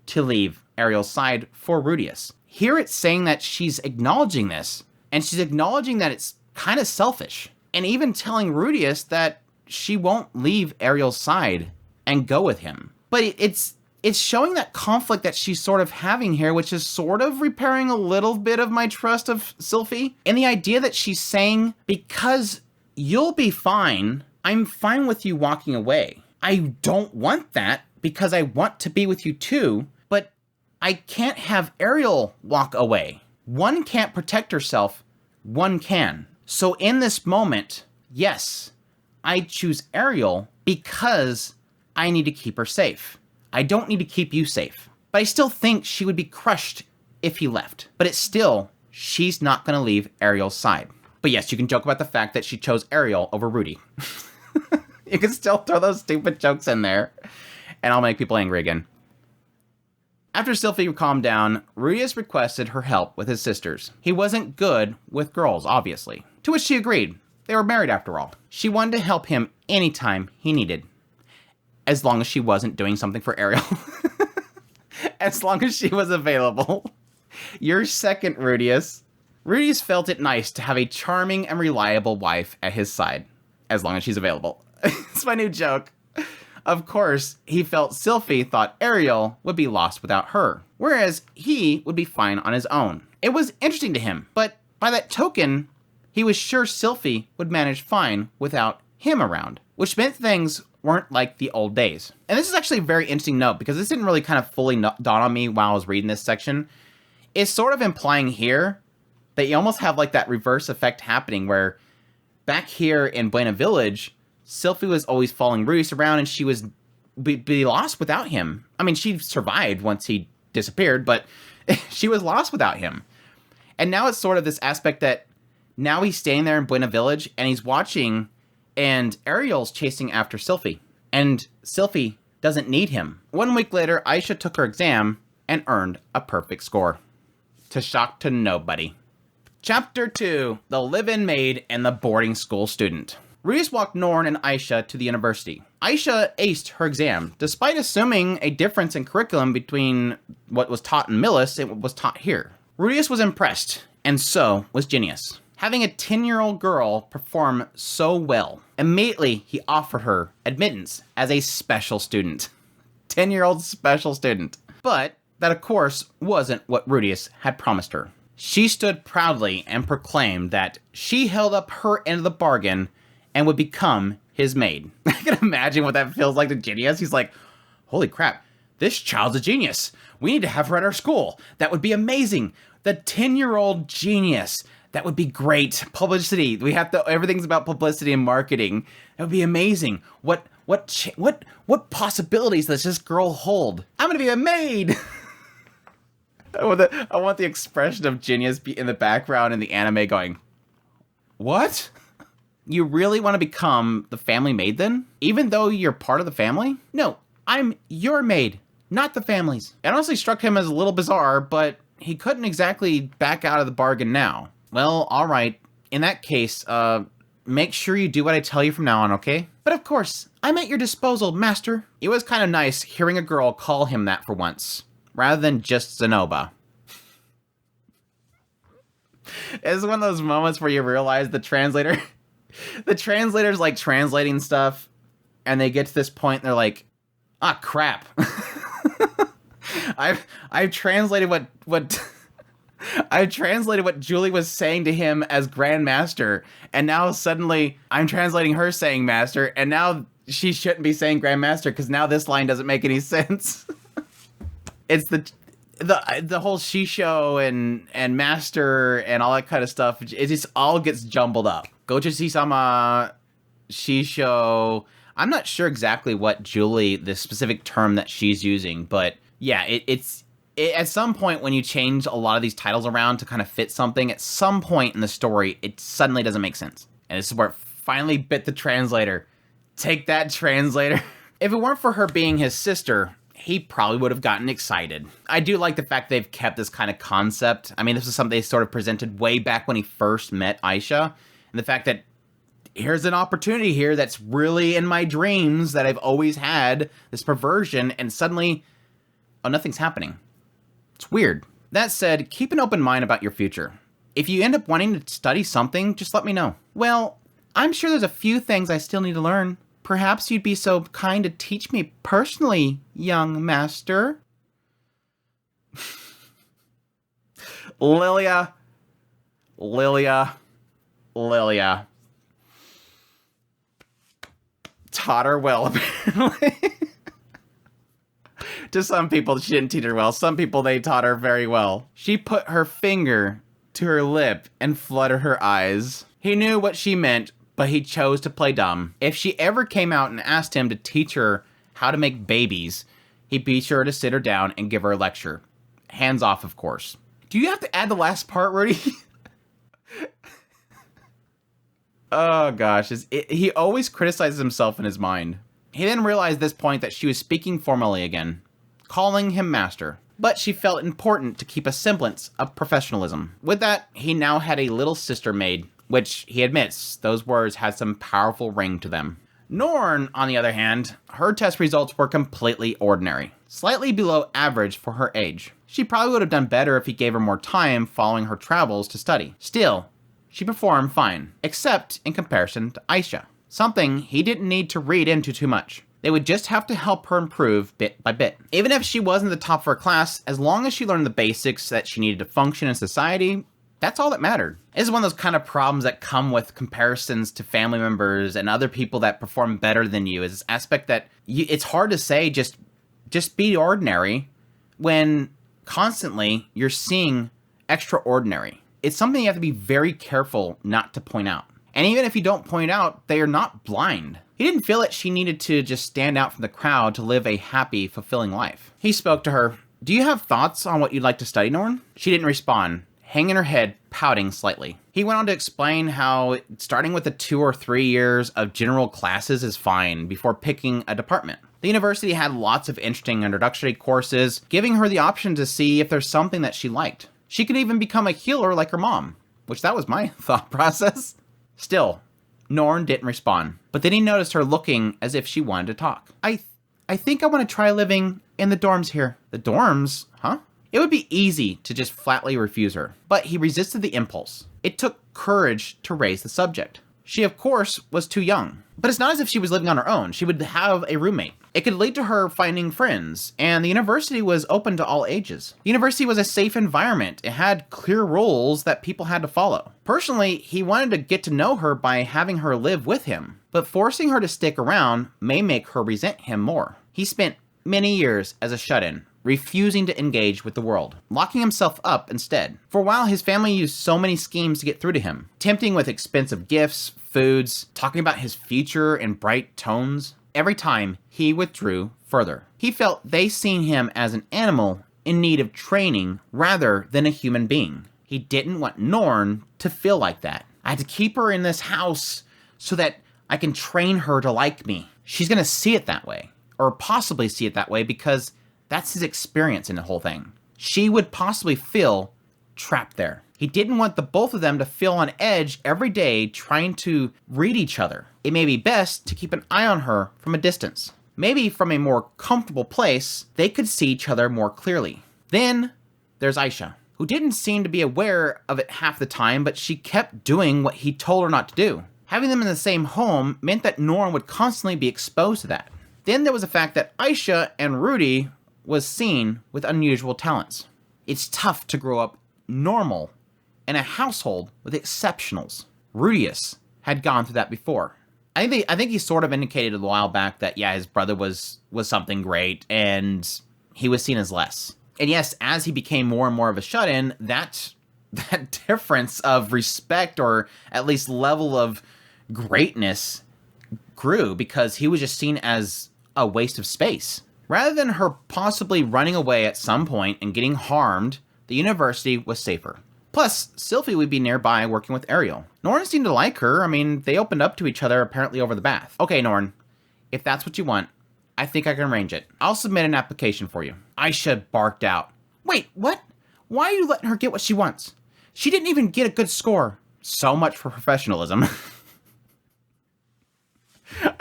to leave Ariel's side for Rudius. Here it's saying that she's acknowledging this, and she's acknowledging that it's kind of selfish. And even telling Rudius that she won't leave Ariel's side and go with him. But it's showing that conflict that she's sort of having here, which is sort of repairing a little bit of my trust of Sylphie. And the idea that she's saying, because you'll be fine, I'm fine with you walking away. I don't want that because I want to be with you too, but I can't have Ariel walk away. One can't protect herself, one can. So in this moment, yes, I choose Ariel because I need to keep her safe. I don't need to keep you safe. But I still think she would be crushed if he left. But it's still, she's not going to leave Ariel's side. But yes, you can joke about the fact that she chose Ariel over Rudy. You can still throw those stupid jokes in there, and I'll make people angry again. After Sylphie calmed down, Rudius requested her help with his sisters. He wasn't good with girls, obviously. To which she agreed. They were married after all. She wanted to help him anytime he needed. As long as she wasn't doing something for Ariel. As long as she was available. You're second, Rudius. Rudius felt it nice to have a charming and reliable wife at his side. As long as she's available. It's my new joke. Of course, he felt Sylphie thought Ariel would be lost without her, whereas he would be fine on his own. It was interesting to him, but by that token, he was sure Sylphie would manage fine without him around, which meant things weren't like the old days. And this is actually a very interesting note, because this didn't really kind of fully dawn on me while I was reading this section. It's sort of implying here They almost have like that reverse effect happening where back here in Buena Village, Sylphie was always following Rudius around and she was be lost without him. I mean, she survived once he disappeared, but she was lost without him. And now it's sort of this aspect that now he's staying there in Buena Village and he's watching, and Ariel's chasing after Sylphie. And Sylphie doesn't need him. 1 week later, Aisha took her exam and earned a perfect score. To shock to nobody. Chapter 2, The Live-In Maid and the Boarding School Student. Rudius walked Norn and Aisha to the university. Aisha aced her exam, despite assuming a difference in curriculum between what was taught in Millis and what was taught here. Rudius was impressed, and so was Genius. Having a 10-year-old girl perform so well, immediately he offered her admittance as a special student. 10-year-old special student. But that, of course, wasn't what Rudius had promised her. She stood proudly and proclaimed that she held up her end of the bargain and would become his maid. I can imagine what that feels like to Genius. He's like, holy crap, this child's a genius. We need to have her at our school. That would be amazing. The 10-year-old genius. That would be great. Publicity. We have to, everything's about publicity and marketing. That would be amazing. What possibilities does this girl hold? I'm gonna be a maid. I want the expression of Genius in the background in the anime going, what? You really want to become the family maid then? Even though you're part of the family? No, I'm your maid, not the family's. It honestly struck him as a little bizarre, but he couldn't exactly back out of the bargain now. Well, alright. In that case, make sure you do what I tell you from now on, okay? But of course, I'm at your disposal, master. It was kind of nice hearing a girl call him that for once, rather than just Zenoba. It's one of those moments where you realize the translator's like translating stuff, and they get to this point and they're like, ah, crap. I've translated what I've translated what Julie was saying to him as Grandmaster, and now suddenly I'm translating her saying Master, and now she shouldn't be saying Grandmaster because now this line doesn't make any sense. It's the whole Shisho and Master and all that kind of stuff. It just all gets jumbled up. Gojushi-sama, Shisho. I'm not sure exactly what Julie, the specific term that she's using, but yeah, it's at some point when you change a lot of these titles around to kind of fit something, at some point in the story, it suddenly doesn't make sense. And this is where it finally bit the translator. Take that, translator. If it weren't for her being his sister, he probably would have gotten excited. I do like the fact they've kept this kind of concept. I mean, this is something they sort of presented way back when he first met Aisha. And the fact that here's an opportunity here that's really in my dreams that I've always had, this perversion, and suddenly, oh, nothing's happening. It's weird. That said, keep an open mind about your future. If you end up wanting to study something, just let me know. Well, I'm sure there's a few things I still need to learn. Perhaps you'd be so kind to teach me personally, young master. Lilia. Taught her well, apparently. To some people, she didn't teach her well. Some people, they taught her very well. She put her finger to her lip and fluttered her eyes. He knew what she meant, but he chose to play dumb. If she ever came out and asked him to teach her how to make babies, he'd be sure to sit her down and give her a lecture. Hands off, of course. Do you have to add the last part, Rudy? Oh gosh, he always criticizes himself in his mind. He then realized at this point that she was speaking formally again, calling him master. But she felt it important to keep a semblance of professionalism. With that, he now had a little sister maid, which he admits those words had some powerful ring to them. Norn, on the other hand, her test results were completely ordinary, slightly below average for her age. She probably would have done better if he gave her more time following her travels to study. Still, she performed fine, except in comparison to Aisha, something he didn't need to read into too much. They would just have to help her improve bit by bit. Even if she wasn't the top of her class, as long as she learned the basics that she needed to function in society, that's all that mattered. This is one of those kind of problems that come with comparisons to family members and other people that perform better than you, is this aspect that it's hard to say just be ordinary when constantly you're seeing extraordinary. it's something you have to be very careful not to point out. And even if you don't point out, they are not blind. He didn't feel that she needed to just stand out from the crowd to live a happy, fulfilling life. He spoke to her. Do you have thoughts on what you'd like to study, Norn? She didn't respond, hanging her head, pouting slightly. He went on to explain how starting with the 2 or 3 years of general classes is fine before picking a department. The university had lots of interesting introductory courses, giving her the option to see if there's something that she liked. She could even become a healer like her mom, which that was my thought process. Still, Norn didn't respond, but then he noticed her looking as if she wanted to talk. I think I want to try living in the dorms here. The dorms? Huh? It would be easy to just flatly refuse her, but he resisted the impulse. It took courage to raise the subject. She, of course, was too young, but it's not as if she was living on her own. She would have a roommate. It could lead to her finding friends, and the university was open to all ages. The university was a safe environment. It had clear rules that people had to follow. Personally, he wanted to get to know her by having her live with him, but forcing her to stick around may make her resent him more. He spent many years as a shut-in, refusing to engage with the world, locking himself up instead. For a while, his family used so many schemes to get through to him, tempting with expensive gifts, foods, talking about his future in bright tones. Every time, he withdrew further. He felt they seen him as an animal in need of training rather than a human being. He didn't want Norn to feel like that. I had to keep her in this house so that I can train her to like me. She's gonna see it that way, or possibly see it that way, because that's his experience in the whole thing. She would possibly feel trapped there. He didn't want the both of them to feel on edge every day trying to read each other. It may be best to keep an eye on her from a distance. Maybe from a more comfortable place, they could see each other more clearly. Then there's Aisha, who didn't seem to be aware of it half the time, but she kept doing what he told her not to do. Having them in the same home meant that Norn would constantly be exposed to that. Then there was the fact that Aisha and Rudy was seen with unusual talents. It's tough to grow up normal in a household with exceptionals. Rudius had gone through that before. I think he sort of indicated a while back that, yeah, his brother was something great, and he was seen as less. And yes, as he became more and more of a shut-in, that difference of respect, or at least level of greatness, grew, because he was just seen as a waste of space. Rather than her possibly running away at some point and getting harmed, the university was safer. Plus, Sylphie would be nearby working with Ariel. Norn seemed to like her. I mean, they opened up to each other apparently over the bath. Okay, Norn, if that's what you want, I think I can arrange it. I'll submit an application for you. Aisha barked out. Wait, what? Why are you letting her get what she wants? She didn't even get a good score. So much for professionalism.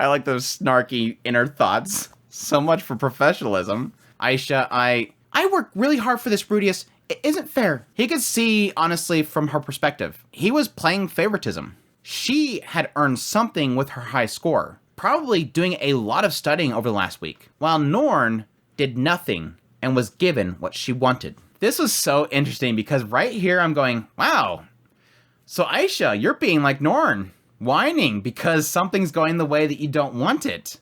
I like those snarky inner thoughts. So much for professionalism. Aisha, I work really hard for this, Rudius. It isn't fair. He could see, honestly, from her perspective. He was playing favoritism. She had earned something with her high score, probably doing a lot of studying over the last week, while Norn did nothing and was given what she wanted. This was so interesting because right here I'm going, wow. So Aisha, you're being like Norn, whining because something's going the way that you don't want it.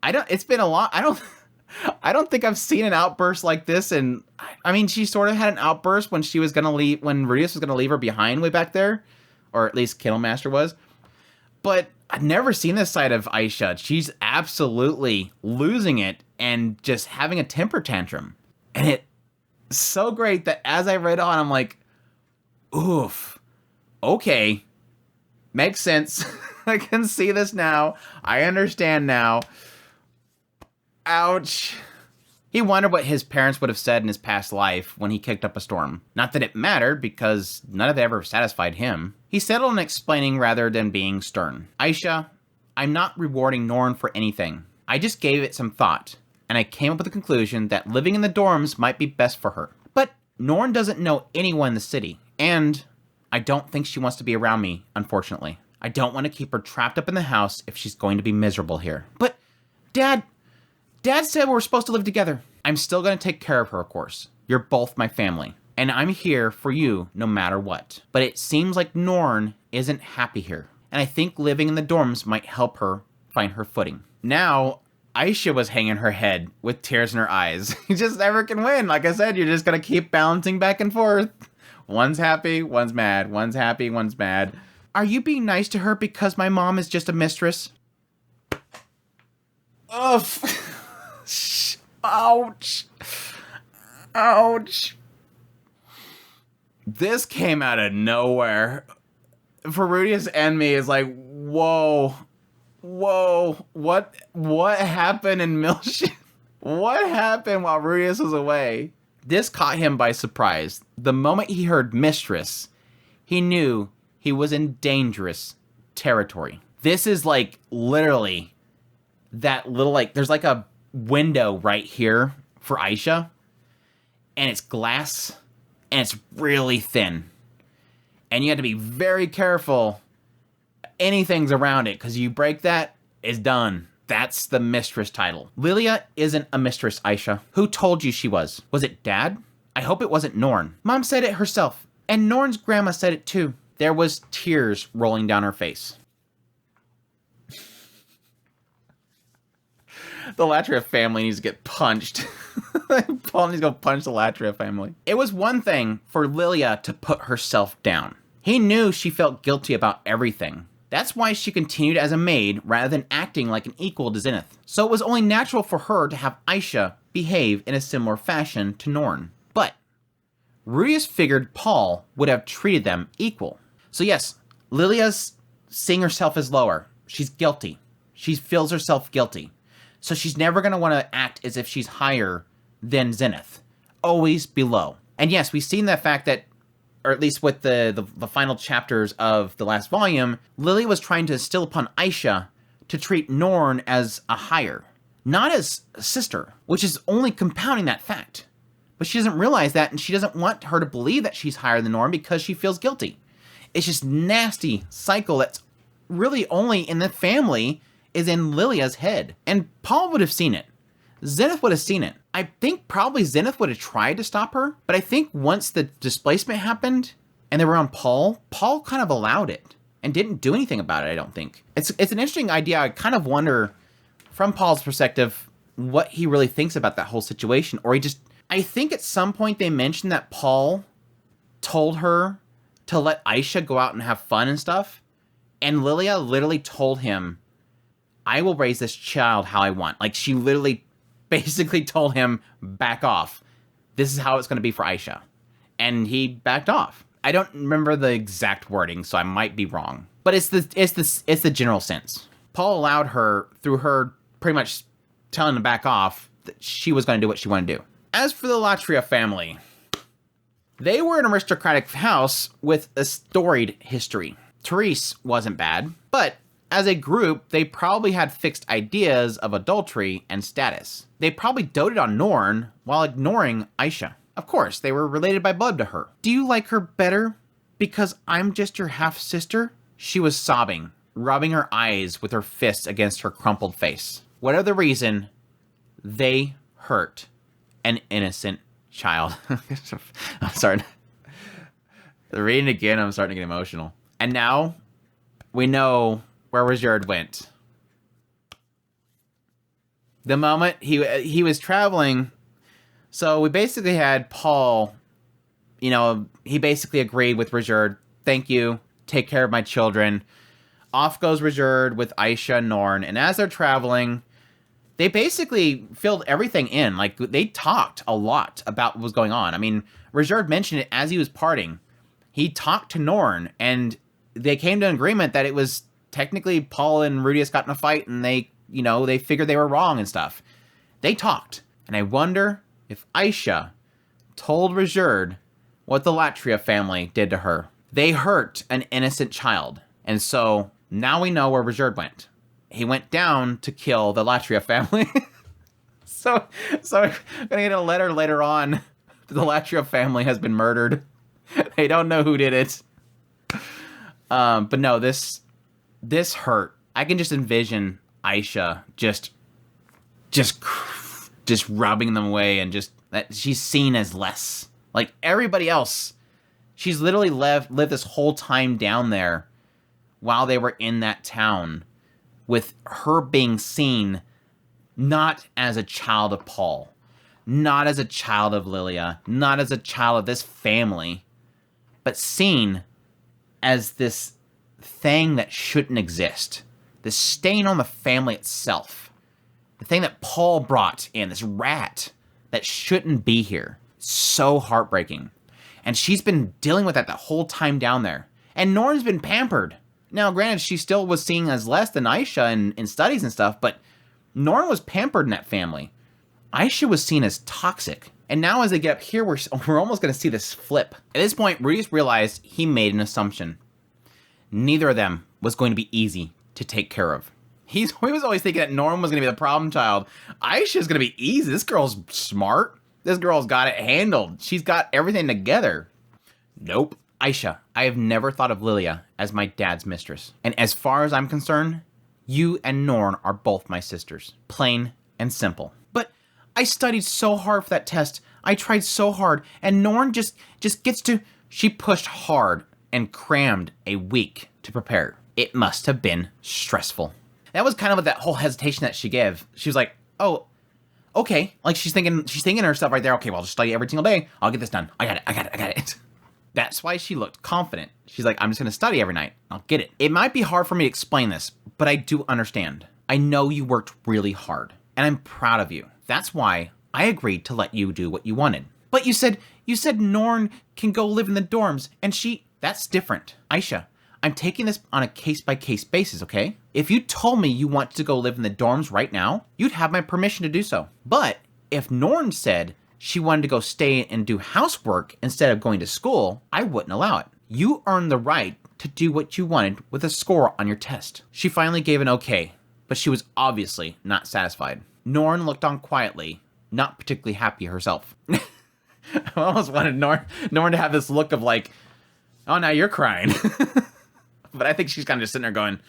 It's been a lot. I don't think I've seen an outburst like this, and I mean, she sort of had an outburst when she was gonna leave, when Rudius was gonna leave her behind way back there, or at least Candlemaster was. But I've never seen this side of Aisha. She's absolutely losing it and just having a temper tantrum, and it's so great that as I read on, I'm like, oof, okay, makes sense. I can see this now. I understand now. Ouch. He wondered what his parents would have said in his past life when he kicked up a storm. Not that it mattered, because none of it ever satisfied him. He settled on explaining rather than being stern. Aisha, I'm not rewarding Norn for anything. I just gave it some thought, and I came up with the conclusion that living in the dorms might be best for her. But Norn doesn't know anyone in the city, and I don't think she wants to be around me, unfortunately. I don't want to keep her trapped up in the house if she's going to be miserable here. But, Dad said we're supposed to live together. I'm still going to take care of her, of course. You're both my family, and I'm here for you no matter what. But it seems like Norn isn't happy here, and I think living in the dorms might help her find her footing. Now, Aisha was hanging her head with tears in her eyes. You just never can win. Like I said, you're just going to keep bouncing back and forth. One's happy, one's mad. One's happy, one's mad. Are you being nice to her because my mom is just a mistress? Ugh. Ouch. Ouch. This came out of nowhere. For Rudius and me, is like, whoa. Whoa. What happened in Milshin? What happened while Rudius was away? This caught him by surprise. The moment he heard mistress, he knew he was in dangerous territory. This is like literally that little, like, there's like a window right here for Aisha, and it's glass, and it's really thin. And you have to be very careful. Anything's around it, because you break that, it's done. That's the mistress title. Lilia isn't a mistress, Aisha. Who told you she was? Was it Dad? I hope it wasn't Norn. Mom said it herself, and Norn's grandma said it too. There was tears rolling down her face. The Latria family needs to get punched. Paul needs to go punch the Latria family. It was one thing for Lilia to put herself down. He knew she felt guilty about everything. That's why she continued as a maid rather than acting like an equal to Zenith. So it was only natural for her to have Aisha behave in a similar fashion to Norn. But Rudius figured Paul would have treated them equal. So yes, Lilia's seeing herself as lower. She's guilty. She feels herself guilty. So she's never going to want to act as if she's higher than Zenith. Always below. And yes, we've seen that fact that, or at least with the final chapters of the last volume, Lilia was trying to instill upon Aisha to treat Norn as a higher, not as a sister, which is only compounding that fact. But she doesn't realize that, and she doesn't want her to believe that she's higher than Norn because she feels guilty. It's just nasty cycle that's really only in the family is in Lilia's head. And Paul would have seen it. Zenith would have seen it. I think probably Zenith would have tried to stop her, but I think once the displacement happened and they were on Paul kind of allowed it and didn't do anything about it, I don't think. It's an interesting idea. I kind of wonder, from Paul's perspective, what he really thinks about that whole situation. Or I think at some point they mentioned that Paul told her to let Aisha go out and have fun and stuff, and Lilia literally told him, I will raise this child how I want. Like, she literally basically told him, back off. This is how it's going to be for Aisha. And he backed off. I don't remember the exact wording, so I might be wrong. But it's the general sense. Paul allowed her, through her pretty much telling him to back off, that she was going to do what she wanted to do. As for the Latria family, they were an aristocratic house with a storied history. Therese wasn't bad, but as a group, they probably had fixed ideas of adultery and status. They probably doted on Norn while ignoring Aisha. Of course, they were related by blood to her. Do you like her better because I'm just your half-sister? She was sobbing, rubbing her eyes with her fists against her crumpled face. Whatever the reason, they hurt an innocent child. I'm sorry. Reading it again, I'm starting to get emotional. And now, we know where Rajerd went. The moment he was traveling, so we basically had Paul, he basically agreed with Rajerd, thank you, take care of my children. Off goes Rajerd with Aisha and Norn, and as they're traveling, they basically filled everything in. Like, they talked a lot about what was going on. I mean, Rajerd mentioned it as he was parting. He talked to Norn, and they came to an agreement that it was technically Paul and Rudius got in a fight, and they figured they were wrong and stuff. They talked. And I wonder if Aisha told Rajerd what the Latria family did to her. They hurt an innocent child. And so now we know where Rajerd went. He went down to kill the Latria family. so I'm gonna get a letter later on. The Latria family has been murdered. They don't know who did it. But no, this hurt. I can just envision Aisha just rubbing them away, and just that she's seen as less. Like everybody else, she's literally lived this whole time down there while they were in that town, with her being seen not as a child of Paul, not as a child of Lilia, not as a child of this family, but seen as this thing that shouldn't exist. This stain on the family itself. The thing that Paul brought in, this rat that shouldn't be here. So heartbreaking. And she's been dealing with that the whole time down there. And Norn's been pampered. Now, granted, she still was seen as less than Aisha in studies and stuff, but Norn was pampered in that family. Aisha was seen as toxic. And now as they get up here, we're almost going to see this flip. At this point, Rudius realized he made an assumption. Neither of them was going to be easy to take care of. He was always thinking that Norm was going to be the problem child. Aisha's going to be easy. This girl's smart. This girl's got it handled. She's got everything together. Nope. Aisha, I have never thought of Lilia as my dad's mistress. And as far as I'm concerned, you and Norn are both my sisters. Plain and simple. But I studied so hard for that test. I tried so hard. And Norn just gets to... She pushed hard and crammed a week to prepare. It must have been stressful. That was kind of that whole hesitation that she gave. She was like, oh, okay. Like she's thinking herself right there. Okay, well, I'll just study every single day. I'll get this done. I got it. That's why she looked confident. She's like, I'm just going to study every night. I'll get it. It might be hard for me to explain this, but I do understand. I know you worked really hard, and I'm proud of you. That's why I agreed to let you do what you wanted. But you said Norn can go live in the dorms, and that's different. Aisha, I'm taking this on a case-by-case basis, okay? If you told me you want to go live in the dorms right now, you'd have my permission to do so. But if Norn said she wanted to go stay and do housework instead of going to school, I wouldn't allow it. You earned the right to do what you wanted with a score on your test. She finally gave an okay, but she was obviously not satisfied. Norn looked on quietly, not particularly happy herself. I almost wanted Norn to have this look of like, oh, now you're crying. But I think she's kind of just sitting there going,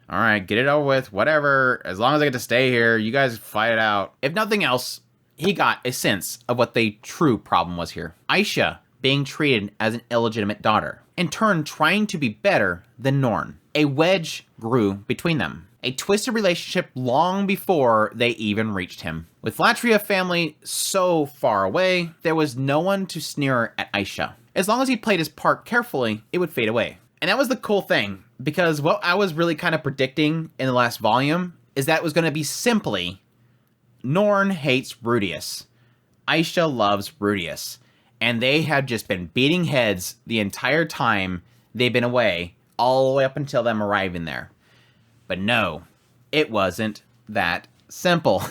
all right, get it over with, whatever. As long as I get to stay here, you guys fight it out. If nothing else, he got a sense of what the true problem was here. Aisha being treated as an illegitimate daughter, in turn trying to be better than Norn. A wedge grew between them. A twisted relationship long before they even reached him. With Latria family so far away, there was no one to sneer at Aisha. As long as he played his part carefully, it would fade away. And that was the cool thing, because what I was really kind of predicting in the last volume is that it was going to be simply Norn hates Rudius. Aisha loves Rudius. And they have just been beating heads the entire time they've been away, all the way up until them arriving there. But no, it wasn't that simple.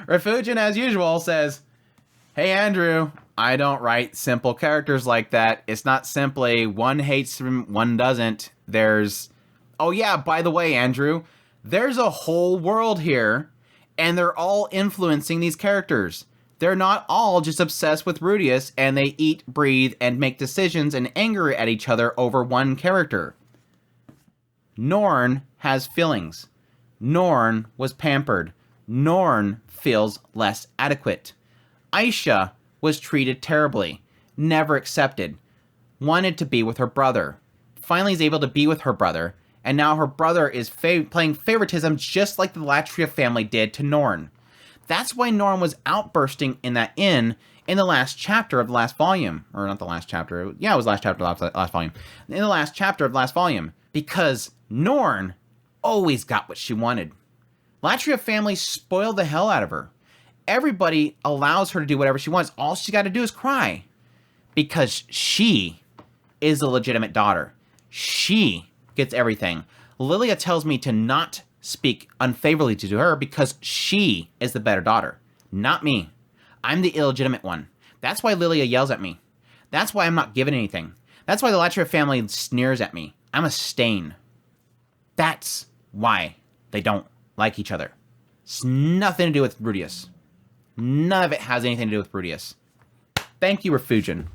Refugin, as usual, says, hey, Andrew, I don't write simple characters like that. It's not simply one hates him, one doesn't. There's... Oh yeah, by the way, Andrew, there's a whole world here, and they're all influencing these characters. They're not all just obsessed with Rudius, and they eat, breathe, and make decisions and anger at each other over one character. Norn has feelings. Norn was pampered. Norn feels less adequate. Aisha was treated terribly, never accepted, wanted to be with her brother, finally is able to be with her brother, and now her brother is playing favoritism just like the Latria family did to Norn. That's why Norn was outbursting in that inn in the last chapter of the last volume. Or not the last chapter. Yeah, it was the last chapter of the last volume. In the last chapter of the last volume. Because Norn always got what she wanted. Latria family spoiled the hell out of her. Everybody allows her to do whatever she wants. All she got to do is cry. Because she is a legitimate daughter. She gets everything. Lilia tells me to not speak unfavorably to her because she is the better daughter, not me. I'm the illegitimate one. That's why Lilia yells at me. That's why I'm not given anything. That's why the Latria family sneers at me. I'm a stain. That's why they don't like each other. It's nothing to do with Rudius. None of it has anything to do with Rudius. Thank you, Refugin.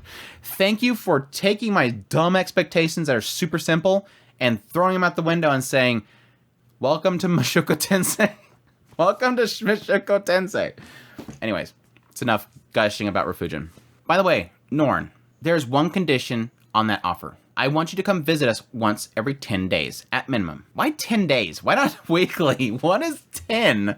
Thank you for taking my dumb expectations that are super simple and throwing them out the window and saying, welcome to Mushoku Tensei. Welcome to Mushoku Tensei. Anyways, it's enough gushing about Refugin. By the way, Norn, there's one condition on that offer. I want you to come visit us once every 10 days, at minimum. Why 10 days? Why not weekly? What is 10?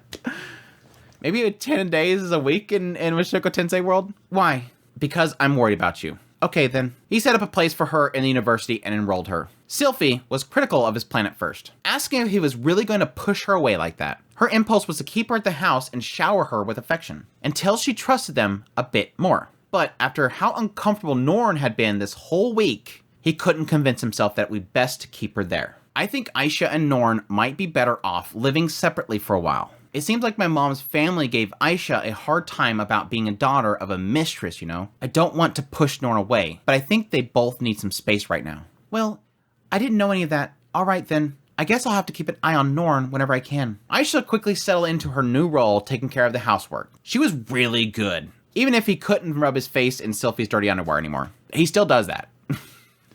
Maybe 10 days is a week in Mushoku Tensei world? Why? Because I'm worried about you. Okay then. He set up a place for her in the university and enrolled her. Sylphie was critical of his plan at first, asking if he was really going to push her away like that. Her impulse was to keep her at the house and shower her with affection, until she trusted them a bit more. But after how uncomfortable Norn had been this whole week, he couldn't convince himself that it would be best to keep her there. I think Aisha and Norn might be better off living separately for a while. It seems like my mom's family gave Aisha a hard time about being a daughter of a mistress, you know? I don't want to push Norn away, but I think they both need some space right now. Well, I didn't know any of that. All right then. I guess I'll have to keep an eye on Norn whenever I can. Aisha quickly settled into her new role taking care of the housework. She was really good. Even if he couldn't rub his face in Sylphie's dirty underwear anymore. He still does that.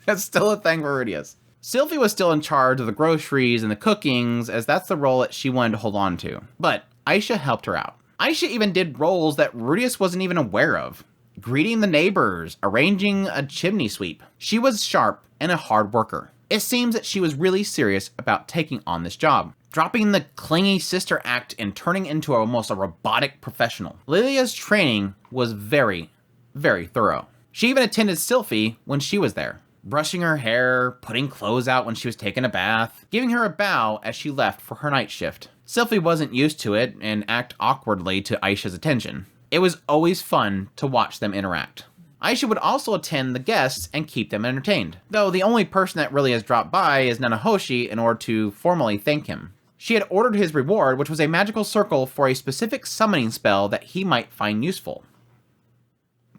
That's still a thing for Rudius. Sylphie was still in charge of the groceries and the cookings, as that's the role that she wanted to hold on to. But Aisha helped her out. Aisha even did roles that Rudius wasn't even aware of. Greeting the neighbors, arranging a chimney sweep. She was sharp and a hard worker. It seems that she was really serious about taking on this job, dropping the clingy sister act and turning into almost a robotic professional. Lilia's training was very, very thorough. She even attended Sylphie when she was there, brushing her hair, putting clothes out when she was taking a bath, giving her a bow as she left for her night shift. Sylphie wasn't used to it and acted awkwardly to Aisha's attention. It was always fun to watch them interact. Aisha would also attend the guests and keep them entertained, though the only person that really has dropped by is Nanahoshi in order to formally thank him. She had ordered his reward, which was a magical circle for a specific summoning spell that he might find useful.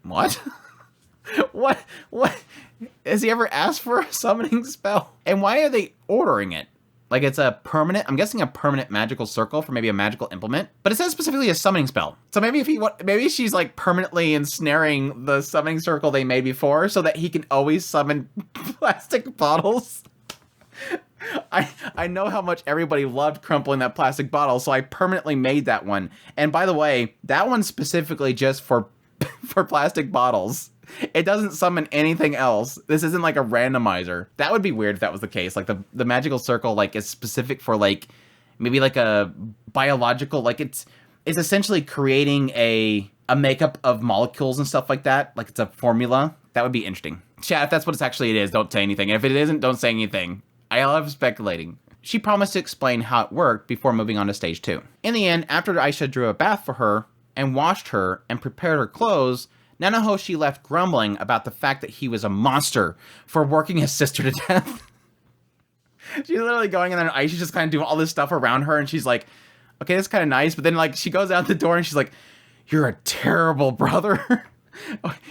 What? What? Has he ever asked for a summoning spell? And why are they ordering it? Like it's a permanent, I'm guessing a permanent magical circle for maybe a magical implement, but it says specifically a summoning spell. So maybe maybe she's like permanently ensnaring the summoning circle they made before so that he can always summon plastic bottles. I know how much everybody loved crumpling that plastic bottle, so I permanently made that one. And by the way, that one's specifically just for plastic bottles. It doesn't summon anything else. This isn't like a randomizer. That would be weird if that was the case. Like the magical circle like is specific for like maybe like a biological, like it's essentially creating a makeup of molecules and stuff like that. Like it's a formula. That would be interesting. Chat, if that's what it is, don't say anything. And if it isn't, don't say anything. I love speculating. She promised to explain how it worked before moving on to stage 2. In the end, after Aisha drew a bath for her and washed her and prepared her clothes, Nanahoshi left grumbling about the fact that he was a monster for working his sister to death. She's literally going in there and Aisha's just kind of doing all this stuff around her and she's like, okay, that's kind of nice. But then like she goes out the door and she's like, you're a terrible brother.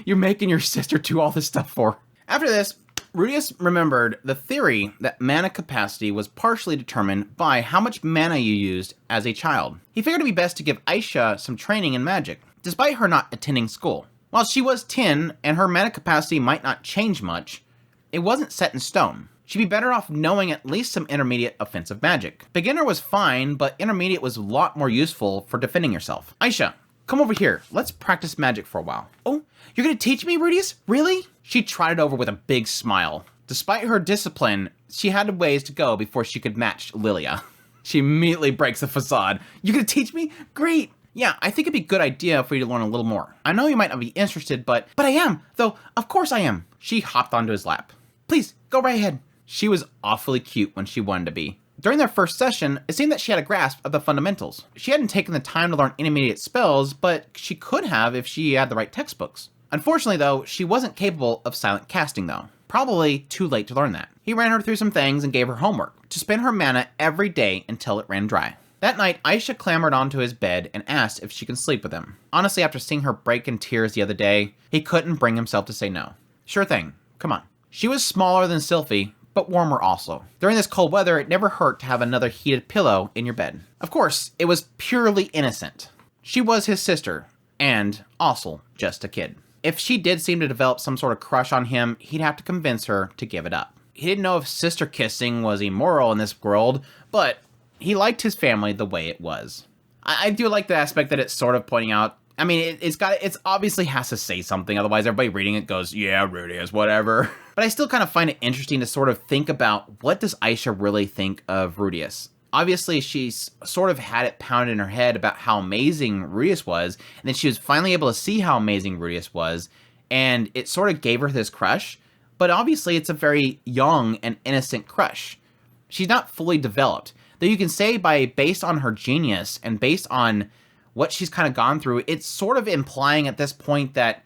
You're making your sister do all this stuff for. After this, Rudius remembered the theory that mana capacity was partially determined by how much mana you used as a child. He figured it'd be best to give Aisha some training in magic, despite her not attending school. While she was 10 and her mana capacity might not change much, it wasn't set in stone. She'd be better off knowing at least some intermediate offensive magic. Beginner was fine, but intermediate was a lot more useful for defending yourself. Aisha, come over here. Let's practice magic for a while. Oh, you're gonna teach me, Rudius? Really? She trotted over with a big smile. Despite her discipline, she had ways to go before she could match Lilia. She immediately breaks the facade. You gonna teach me? Great! Yeah, I think it'd be a good idea for you to learn a little more. I know you might not be interested, but I am, though, of course I am. She hopped onto his lap. Please, go right ahead. She was awfully cute when she wanted to be. During their first session, it seemed that she had a grasp of the fundamentals. She hadn't taken the time to learn intermediate spells, but she could have if she had the right textbooks. Unfortunately, though, she wasn't capable of silent casting, though. Probably too late to learn that. He ran her through some things and gave her homework, to spend her mana every day until it ran dry. That night, Aisha clambered onto his bed and asked if she could sleep with him. Honestly, after seeing her break in tears the other day, he couldn't bring himself to say no. Sure thing, come on. She was smaller than Sylphie, but warmer also. During this cold weather, it never hurt to have another heated pillow in your bed. Of course, it was purely innocent. She was his sister, and also just a kid. If she did seem to develop some sort of crush on him, he'd have to convince her to give it up. He didn't know if sister kissing was immoral in this world, but he liked his family the way it was. I do like the aspect that it's sort of pointing out. I mean, it's obviously has to say something, otherwise everybody reading it goes, yeah, Rudius, whatever. But I still kind of find it interesting to sort of think about, what does Aisha really think of Rudius? Obviously, she's sort of had it pounded in her head about how amazing Rudius was, and then she was finally able to see how amazing Rudius was, and it sort of gave her this crush, but obviously it's a very young and innocent crush. She's not fully developed. Though you can say based on her genius and based on what she's kind of gone through, it's sort of implying at this point that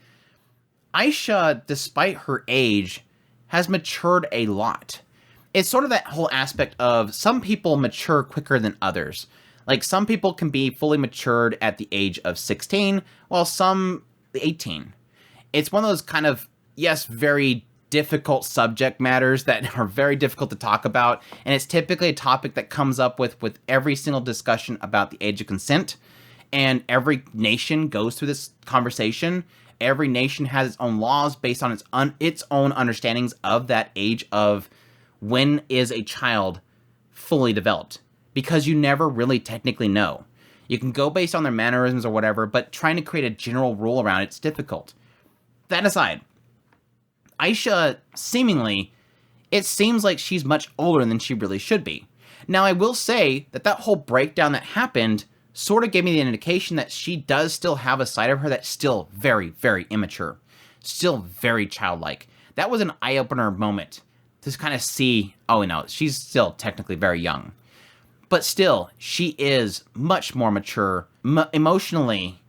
Aisha, despite her age, has matured a lot. It's sort of that whole aspect of some people mature quicker than others. Like, some people can be fully matured at the age of 16, while some 18. It's one of those kind of, yes, very difficult subject matters that are very difficult to talk about, and it's typically a topic that comes up with every single discussion about the age of consent, and every nation goes through this conversation. Every nation has its own laws based on its own understandings of that age of when is a child fully developed, because you never really technically know. You can go based on their mannerisms or whatever, but trying to create a general rule around it's difficult. That aside, Aisha, seemingly, it seems like she's much older than she really should be. Now, I will say that whole breakdown that happened sort of gave me the indication that she does still have a side of her that's still very, very immature. Still very childlike. That was an eye-opener moment to kind of see, oh, no, she's still technically very young. But still, she is much more mature emotionally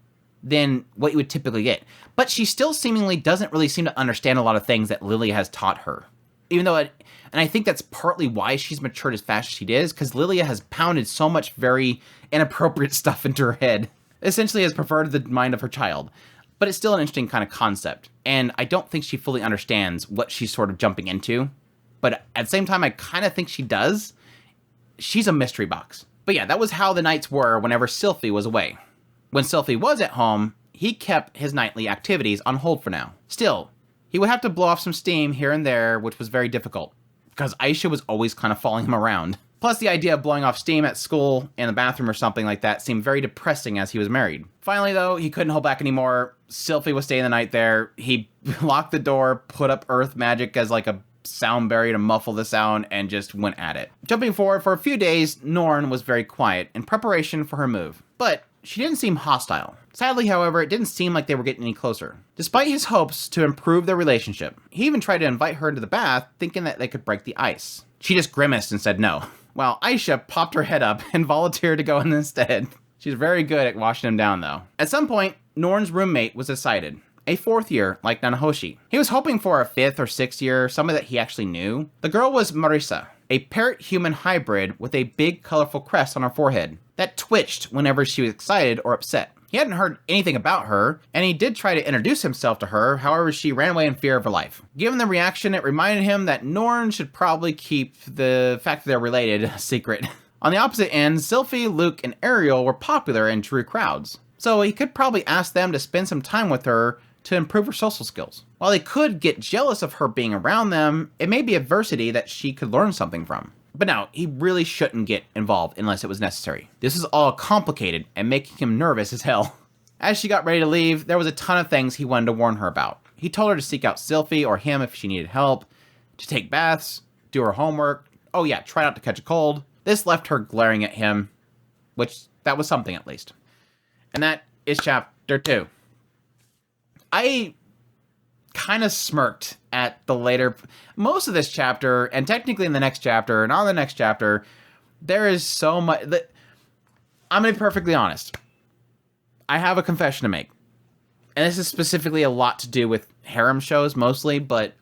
than what you would typically get. But she still seemingly doesn't really seem to understand a lot of things that Lilia has taught her. Even though, and I think that's partly why she's matured as fast as she is, because Lilia has pounded so much very inappropriate stuff into her head. Essentially has perverted the mind of her child. But it's still an interesting kind of concept. And I don't think she fully understands what she's sort of jumping into. But at the same time, I kind of think she does. She's a mystery box. But yeah, that was how the nights were whenever Sylphie was away. When Sylphie was at home, he kept his nightly activities on hold for now. Still, he would have to blow off some steam here and there, which was very difficult, because Aisha was always kind of following him around. Plus, the idea of blowing off steam at school, in the bathroom or something like that seemed very depressing as he was married. Finally, though, he couldn't hold back anymore. Sylphie was staying the night there. He locked the door, put up earth magic as like a sound barrier to muffle the sound, and just went at it. Jumping forward, for a few days, Norn was very quiet in preparation for her move. But she didn't seem hostile. Sadly, however, it didn't seem like they were getting any closer. Despite his hopes to improve their relationship, he even tried to invite her into the bath, thinking that they could break the ice. She just grimaced and said no, while Aisha popped her head up and volunteered to go in instead. She's very good at washing him down, though. At some point, Norn's roommate was decided. A fourth year, like Nanahoshi. He was hoping for a fifth or sixth year, somebody that he actually knew. The girl was Marisa, a parrot-human hybrid with a big, colorful crest on her forehead that twitched whenever she was excited or upset. He hadn't heard anything about her, and he did try to introduce himself to her, however she ran away in fear of her life. Given the reaction, it reminded him that Norn should probably keep the fact that they're related a secret. On the opposite end, Sylphie, Luke, and Ariel were popular and drew crowds, so he could probably ask them to spend some time with her to improve her social skills. While they could get jealous of her being around them, it may be adversity that she could learn something from. But no, he really shouldn't get involved unless it was necessary. This is all complicated and making him nervous as hell. As she got ready to leave, there was a ton of things he wanted to warn her about. He told her to seek out Sylphie or him if she needed help, to take baths, do her homework, oh yeah, try not to catch a cold. This left her glaring at him, which that was something at least. And that is chapter 2. I kind of smirked at the later, most of this chapter, and technically in the next chapter, and on the next chapter, there is so much, I'm going to be perfectly honest. I have a confession to make. And this is specifically a lot to do with harem shows mostly, but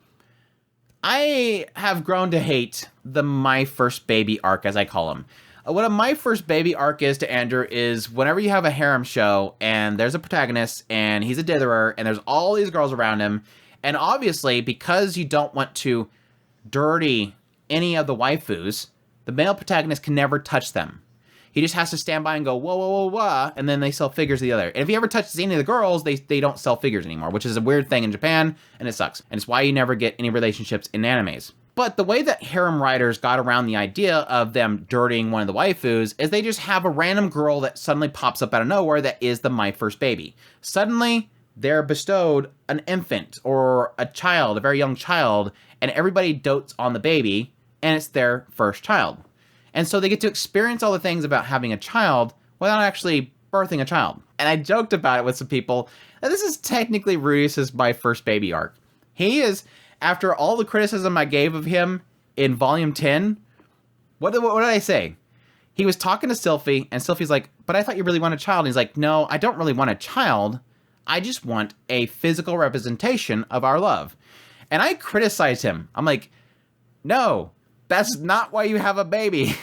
I have grown to hate the My First Baby arc, as I call them. What a My First Baby arc is to Andrew is whenever you have a harem show and there's a protagonist and he's a ditherer and there's all these girls around him, and obviously because you don't want to dirty any of the waifus, the male protagonist can never touch them. He just has to stand by and go, whoa, whoa, whoa, whoa, and then they sell figures to the other. And if he ever touches any of the girls, they don't sell figures anymore, which is a weird thing in Japan, and it sucks. And it's why you never get any relationships in animes. But the way that harem writers got around the idea of them dirtying one of the waifus is they just have a random girl that suddenly pops up out of nowhere that is the My First Baby. Suddenly, they're bestowed an infant or a child, a very young child, and everybody dotes on the baby, and it's their first child. And so they get to experience all the things about having a child without actually birthing a child. And I joked about it with some people that this is technically Rudeus's my first baby arc. He is, after all the criticism I gave of him in Volume 10, what did I say? He was talking to Sylphie, and Sylphie's like, but I thought you really want a child. And he's like, no, I don't really want a child. I just want a physical representation of our love. And I criticized him. I'm like, no, that's not why you have a baby.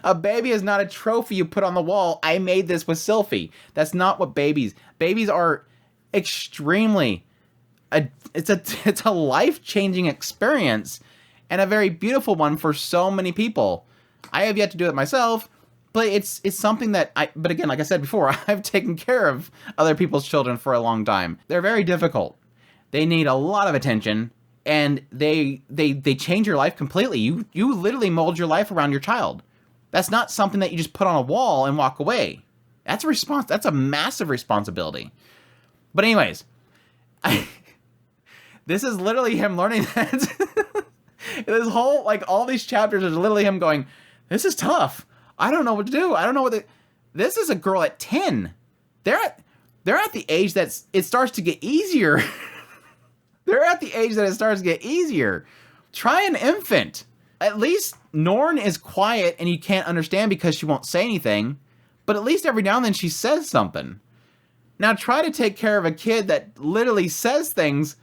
A baby is not a trophy you put on the wall. I made this with Sylphie. That's not what babies are extremely, it's a life-changing experience and a very beautiful one for so many people. I have yet to do it myself, but it's something that but again, like I said before, I've taken care of other people's children for a long time. They're very difficult. They need a lot of attention, and they change your life completely. You literally mold your life around your child. That's not something that you just put on a wall and walk away. That's a massive responsibility. But anyways, this is literally him learning that. This whole, like, all these chapters are literally him going, this is tough. I don't know what to do. I don't know what this is a girl at 10. They're at the age that it starts to get easier. They're at the age that it starts to get easier. Try an infant. At least Norn is quiet and you can't understand because she won't say anything. But at least every now and then she says something. Now try to take care of a kid that literally says things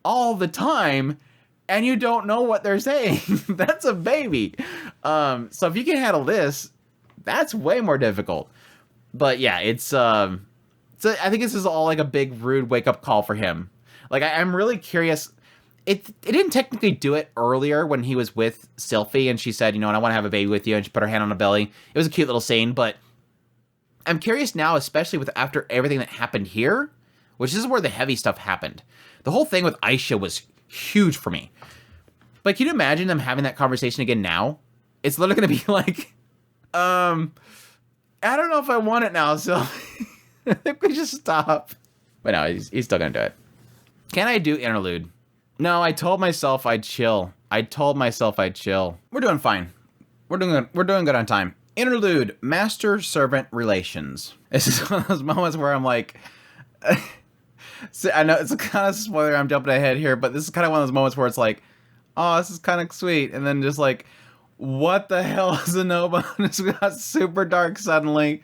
all the time and you don't know what they're saying. That's a baby. So if you can handle this, that's way more difficult. But yeah, I think this is all like a big rude wake-up call for him. Like, I'm really curious. It didn't technically do it earlier when he was with Sylphie and she said, you know, and I want to have a baby with you, and she put her hand on her belly. It was a cute little scene, but I'm curious now, especially with after everything that happened here, which is where the heavy stuff happened. The whole thing with Aisha was huge for me. But can you imagine them having that conversation again now? It's literally going to be like, I don't know if I want it now, so I think we just stop. But no, he's still going to do it. Can I do Interlude? No, I told myself I'd chill. We're doing fine. We're doing good on time. Interlude, master-servant relations. This is one of those moments where I'm like, I know it's a kind of spoiler, I'm jumping ahead here, but this is kind of one of those moments where it's like, oh, this is kind of sweet. And then just like, what the hell is Zenoba? This got super dark suddenly.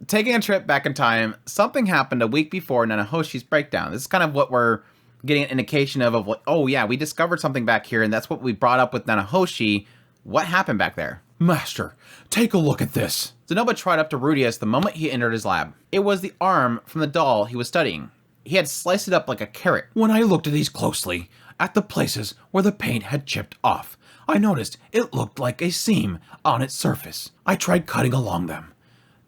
Taking a trip back in time, something happened a week before Nanahoshi's breakdown. This is kind of what we're getting an indication of like, oh yeah, we discovered something back here, and that's what we brought up with Nanahoshi. What happened back there? Master, take a look at this. Zenoba tried up to Rudeus the moment he entered his lab. It was the arm from the doll he was studying. He had sliced it up like a carrot. When I looked at these closely, at the places where the paint had chipped off, I noticed it looked like a seam on its surface. I tried cutting along them,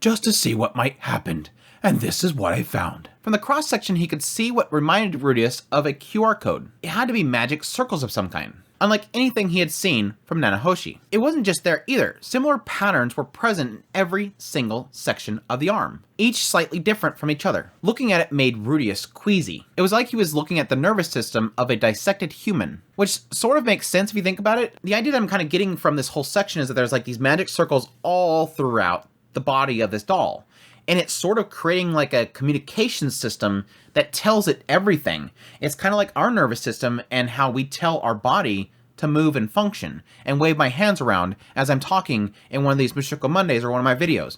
just to see what might happen, and this is what I found. From the cross-section, he could see what reminded Rudeus of a QR code. It had to be magic circles of some kind, unlike anything he had seen from Nanahoshi. It wasn't just there either. Similar patterns were present in every single section of the arm, each slightly different from each other. Looking at it made Rudeus queasy. It was like he was looking at the nervous system of a dissected human, which sort of makes sense if you think about it. The idea that I'm kind of getting from this whole section is that there's like these magic circles all throughout the body of this doll, and it's sort of creating like a communication system that tells it everything. It's kind of like our nervous system and how we tell our body to move and function and wave my hands around as I'm talking in one of these Mushoku Mondays or one of my videos.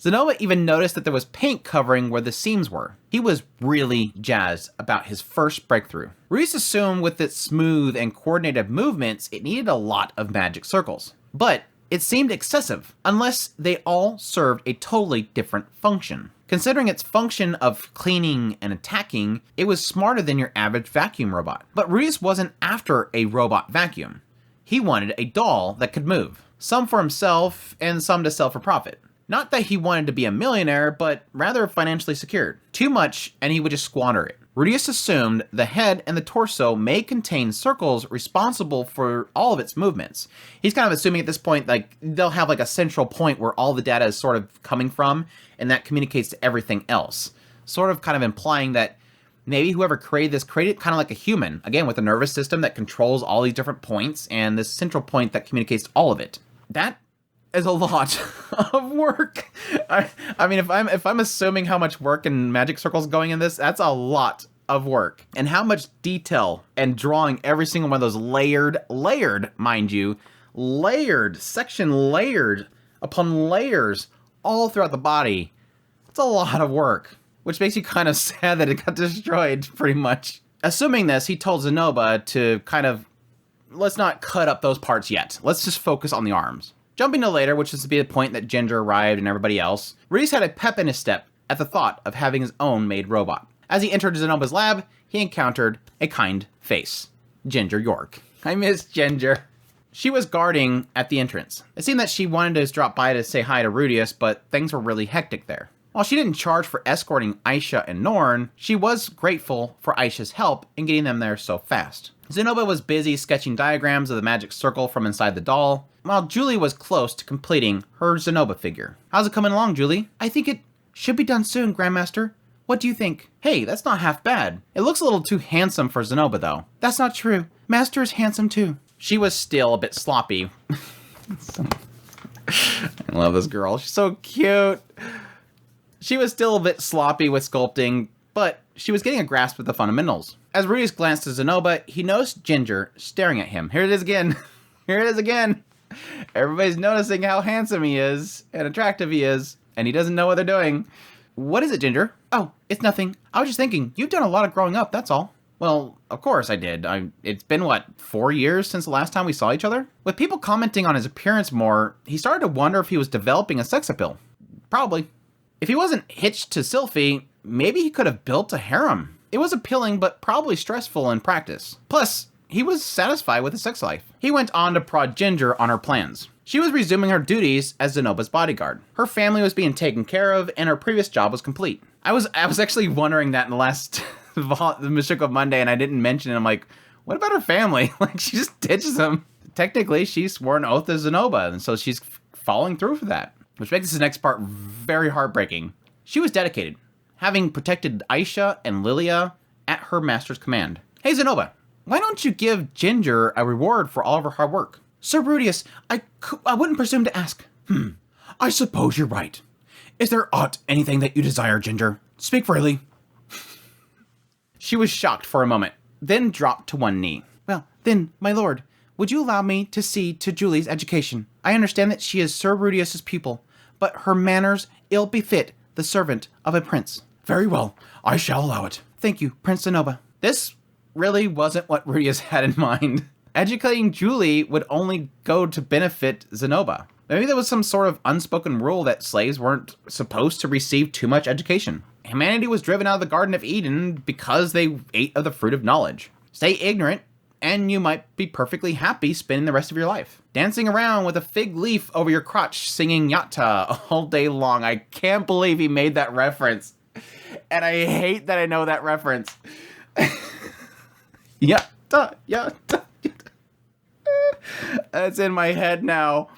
Zenoba even noticed that there was paint covering where the seams were. He was really jazzed about his first breakthrough. Rudeus assumed with its smooth and coordinated movements, it needed a lot of magic circles. But it seemed excessive, unless they all served a totally different function. Considering its function of cleaning and attacking, it was smarter than your average vacuum robot. But Rudeus wasn't after a robot vacuum. He wanted a doll that could move. Some for himself, and some to sell for profit. Not that he wanted to be a millionaire, but rather financially secured. Too much, and he would just squander it. Rudeus assumed the head and the torso may contain circles responsible for all of its movements. He's kind of assuming at this point, like, they'll have like a central point where all the data is sort of coming from, and that communicates to everything else. Sort of kind of implying that maybe whoever created this created kind of like a human, again, with a nervous system that controls all these different points, and this central point that communicates to all of it. That is a lot of work. I mean, if I'm assuming how much work and magic circles going in this, that's a lot of work. And how much detail and drawing every single one of those layered, mind you, section layered upon layers all throughout the body. It's a lot of work, which makes you kind of sad that it got destroyed, pretty much. Assuming this, he told Zenoba to kind of, let's not cut up those parts yet. Let's just focus on the arms. Jumping to later, which is to be the point that Ginger arrived and everybody else, Rudius had a pep in his step at the thought of having his own made robot. As he entered Zenoba's lab, he encountered a kind face. Ginger York. I miss Ginger. She was guarding at the entrance. It seemed that she wanted to just drop by to say hi to Rudius, but things were really hectic there. While she didn't charge for escorting Aisha and Norn, she was grateful for Aisha's help in getting them there so fast. Zenoba was busy sketching diagrams of the magic circle from inside the doll, while Julie was close to completing her Zenoba figure. How's it coming along, Julie? I think it should be done soon, Grandmaster. What do you think? Hey, that's not half bad. It looks a little too handsome for Zenoba, though. That's not true. Master is handsome, too. She was still a bit sloppy. I love this girl. She's so cute. She was still a bit sloppy with sculpting, but she was getting a grasp of the fundamentals. As Rudius glanced at Zenoba, he noticed Ginger staring at him. Here it is again. Here it is again. Everybody's noticing how handsome he is and attractive he is, and he doesn't know what they're doing. What is it, Ginger? Oh, it's nothing. I was just thinking, you've done a lot of growing up, that's all. Well, of course I did. It's been, what, 4 years since the last time we saw each other? With people commenting on his appearance more, he started to wonder if he was developing a sex appeal. Probably. If he wasn't hitched to Sylphie, maybe he could have built a harem. It was appealing, but probably stressful in practice. Plus, he was satisfied with his sex life. He went on to prod Ginger on her plans. She was resuming her duties as Zenoba's bodyguard. Her family was being taken care of, and her previous job was complete. I was actually wondering that in the last the Mushoku Monday, and I didn't mention it. I'm like, what about her family? Like, she just ditches them. Technically, she swore an oath to Zenoba, and so she's following through for that. Which makes this next part very heartbreaking. She was dedicated, having protected Aisha and Lilia at her master's command. Hey Zenoba, why don't you give Ginger a reward for all of her hard work? Sir Rudius, I wouldn't presume to ask. I suppose you're right. Is there anything that you desire, Ginger? Speak freely. She was shocked for a moment, then dropped to one knee. Well, then, my lord, would you allow me to see to Julie's education? I understand that she is Sir Rudius's pupil, but her manners ill befit the servant of a prince. Very well, I shall allow it. Thank you, Prince Zenoba. This really wasn't what Rudius had in mind. Educating Julie would only go to benefit Zenoba. Maybe there was some sort of unspoken rule that slaves weren't supposed to receive too much education. Humanity was driven out of the Garden of Eden because they ate of the fruit of knowledge. Stay ignorant, and you might be perfectly happy spending the rest of your life. Dancing around with a fig leaf over your crotch, singing yatta all day long. I can't believe he made that reference. And I hate that I know that reference. Yatta, yatta. That's in my head now.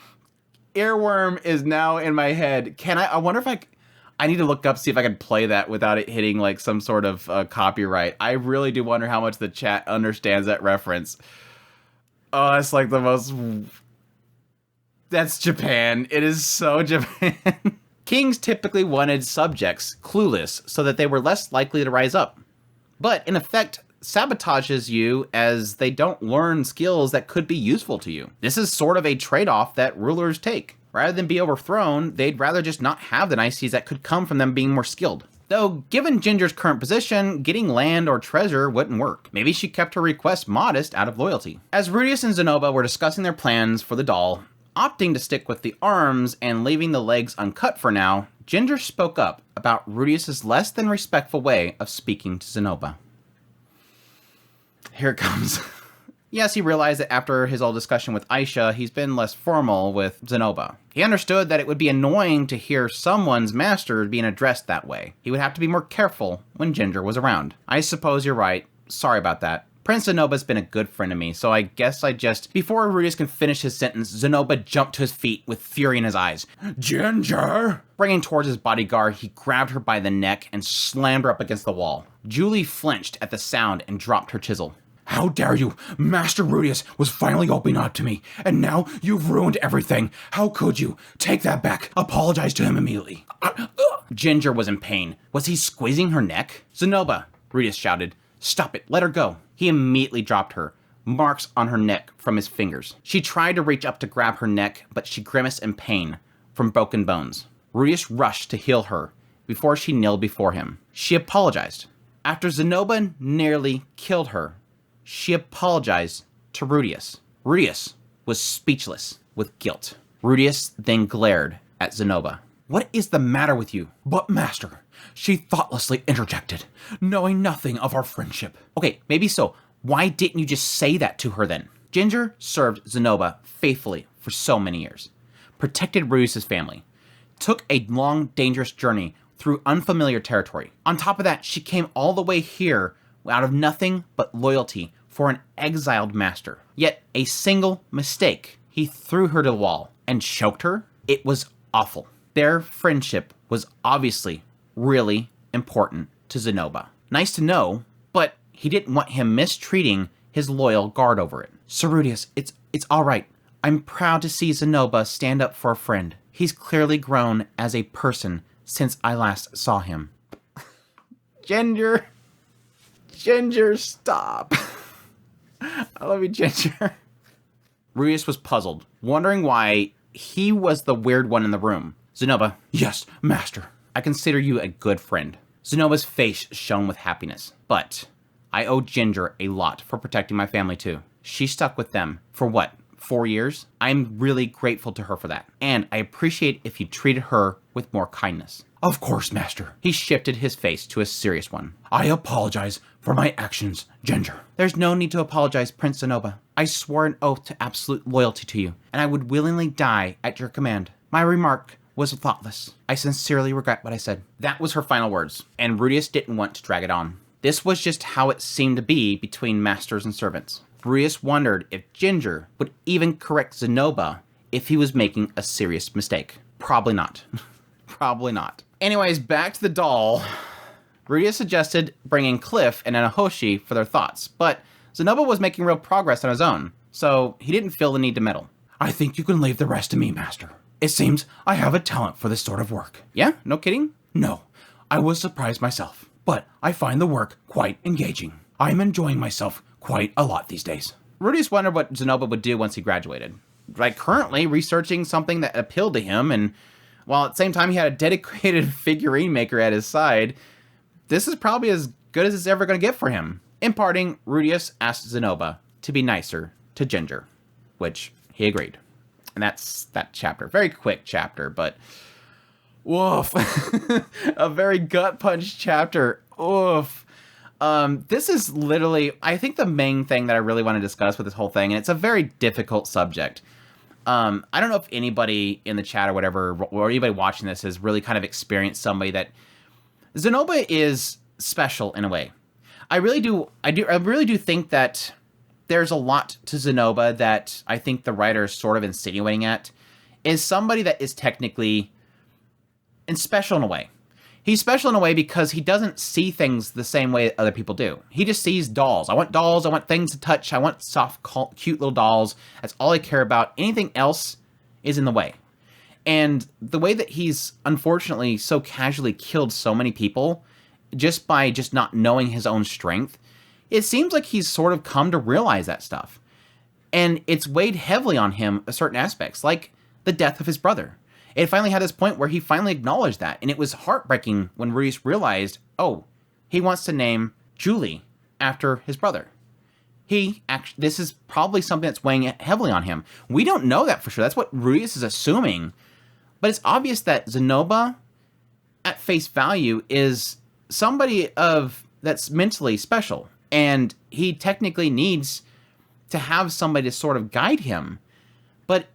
Earworm is now in my head. I wonder if I need to look up, see if I can play that without it hitting like some sort of copyright. I really do wonder how much the chat understands that reference. Oh, it's like the most... That's Japan. It is so Japan. Kings typically wanted subjects clueless so that they were less likely to rise up. But in effect, sabotages you as they don't learn skills that could be useful to you. This is sort of a trade-off that rulers take. Rather than be overthrown, they'd rather just not have the niceties that could come from them being more skilled. Though, given Ginger's current position, getting land or treasure wouldn't work. Maybe she kept her request modest out of loyalty. As Rudius and Zenoba were discussing their plans for the doll, opting to stick with the arms and leaving the legs uncut for now, Ginger spoke up about Rudius's less than respectful way of speaking to Zenoba. Here it comes. Yes, he realized that after his old discussion with Aisha, he's been less formal with Zenoba. He understood that it would be annoying to hear someone's master being addressed that way. He would have to be more careful when Ginger was around. I suppose you're right. Sorry about that. Prince Zenoba's been a good friend to me, so I guess Before Rudius can finish his sentence, Zenoba jumped to his feet with fury in his eyes. Ginger! Bringing towards his bodyguard, he grabbed her by the neck and slammed her up against the wall. Julie flinched at the sound and dropped her chisel. How dare you? Master Rudius was finally opening up to me, and now you've ruined everything. How could you? Take that back. Apologize to him immediately. Ginger was in pain. Was he squeezing her neck? Zenoba, Rudius shouted. Stop it. Let her go. He immediately dropped her, marks on her neck from his fingers. She tried to reach up to grab her neck, but she grimaced in pain from broken bones. Rudius rushed to heal her before she knelt before him. She apologized. After Zenoba nearly killed her, she apologized to Rudius. Rudius was speechless with guilt. Rudius then glared at Zenoba. What is the matter with you? But master, she thoughtlessly interjected, knowing nothing of our friendship. Okay, maybe so. Why didn't you just say that to her then? Ginger served Zenoba faithfully for so many years, protected Rudius' family, took a long, dangerous journey through unfamiliar territory. On top of that, she came all the way here out of nothing but loyalty for an exiled master. Yet a single mistake, he threw her to the wall and choked her. It was awful. Their friendship was obviously really important to Zenoba. Nice to know, but he didn't want him mistreating his loyal guard over it. Sir Rudius, it's all right. I'm proud to see Zenoba stand up for a friend. He's clearly grown as a person since I last saw him. Ginger, stop. I love you, Ginger. Rudius was puzzled, wondering why he was the weird one in the room. Zenoba. Yes, master. I consider you a good friend. Zenoba's face shone with happiness. But I owe Ginger a lot for protecting my family too. She stuck with them for what, 4 years? I'm really grateful to her for that. And I appreciate if you treated her with more kindness. Of course, master. He shifted his face to a serious one. I apologize for my actions, Ginger. There's no need to apologize, Prince Zenoba. I swore an oath to absolute loyalty to you, and I would willingly die at your command. My remark was thoughtless. I sincerely regret what I said. That was her final words, and Rudius didn't want to drag it on. This was just how it seemed to be between masters and servants. Rudius wondered if Ginger would even correct Zenoba if he was making a serious mistake. Probably not. Probably not. Anyways, back to the doll. Rudius suggested bringing Cliff and Anahoshi for their thoughts, but Zenoba was making real progress on his own, so he didn't feel the need to meddle. I think you can leave the rest to me, master. It seems I have a talent for this sort of work. Yeah? No kidding? No. I was surprised myself, but I find the work quite engaging. I'm enjoying myself quite a lot these days. Rudius wondered what Zenoba would do once he graduated. Like, currently researching something that appealed to him, and while at the same time he had a dedicated figurine maker at his side, this is probably as good as it's ever going to get for him. In parting, Rudius asked Zenoba to be nicer to Ginger, which he agreed. And that's that chapter. Very quick chapter, but woof. A very gut punch chapter. Oof. This is literally, I think, the main thing that I really want to discuss with this whole thing, and it's a very difficult subject. I don't know if anybody in the chat or whatever, or anybody watching this has really kind of experienced somebody that Zenoba is special in a way. I really do think that there's a lot to Zenoba that I think the writer is sort of insinuating at, is somebody that is technically and special in a way. He's special in a way because he doesn't see things the same way that other people do. He just sees dolls. I want things to touch. I want soft, cute little dolls. That's all I care about. Anything else is in the way. And the way that he's unfortunately so casually killed so many people just by just not knowing his own strength, it seems like he's sort of come to realize that stuff. And it's weighed heavily on him in certain aspects, like the death of his brother. It finally had this point where he finally acknowledged that, and it was heartbreaking when Rudius realized, oh, he wants to name Julie after his brother. This is probably something that's weighing heavily on him. We don't know that for sure. That's what Rudius is assuming. But it's obvious that Zenoba, at face value, is somebody that's mentally special. And he technically needs to have somebody to sort of guide him. But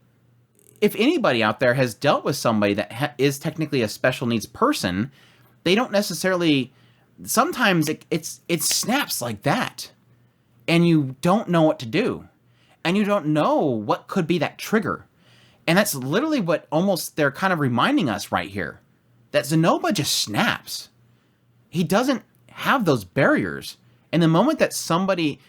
if anybody out there has dealt with somebody that is technically a special needs person, they don't necessarily... Sometimes it snaps like that. And you don't know what to do. And you don't know what could be that trigger. And that's literally what almost they're kind of reminding us right here. That Zenoba just snaps. He doesn't have those barriers. And the moment that somebody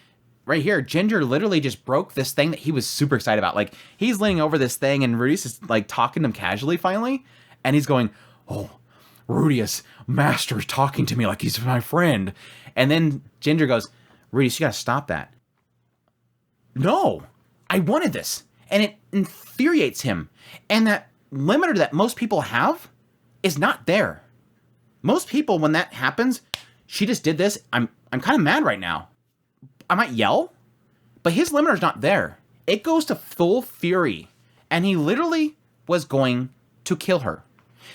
right here, Ginger literally just broke this thing that he was super excited about. Like, he's leaning over this thing, and Rudius is, like, talking to him casually finally, and he's going, "Oh, Rudius, Master's talking to me like he's my friend." And then Ginger goes, "Rudius, you gotta stop that." No, I wanted this. And it infuriates him. And that limiter that most people have is not there. Most people, when that happens, she just did this, I'm kind of mad right now. I might yell, but his limiter's not there. It goes to full fury, and he literally was going to kill her.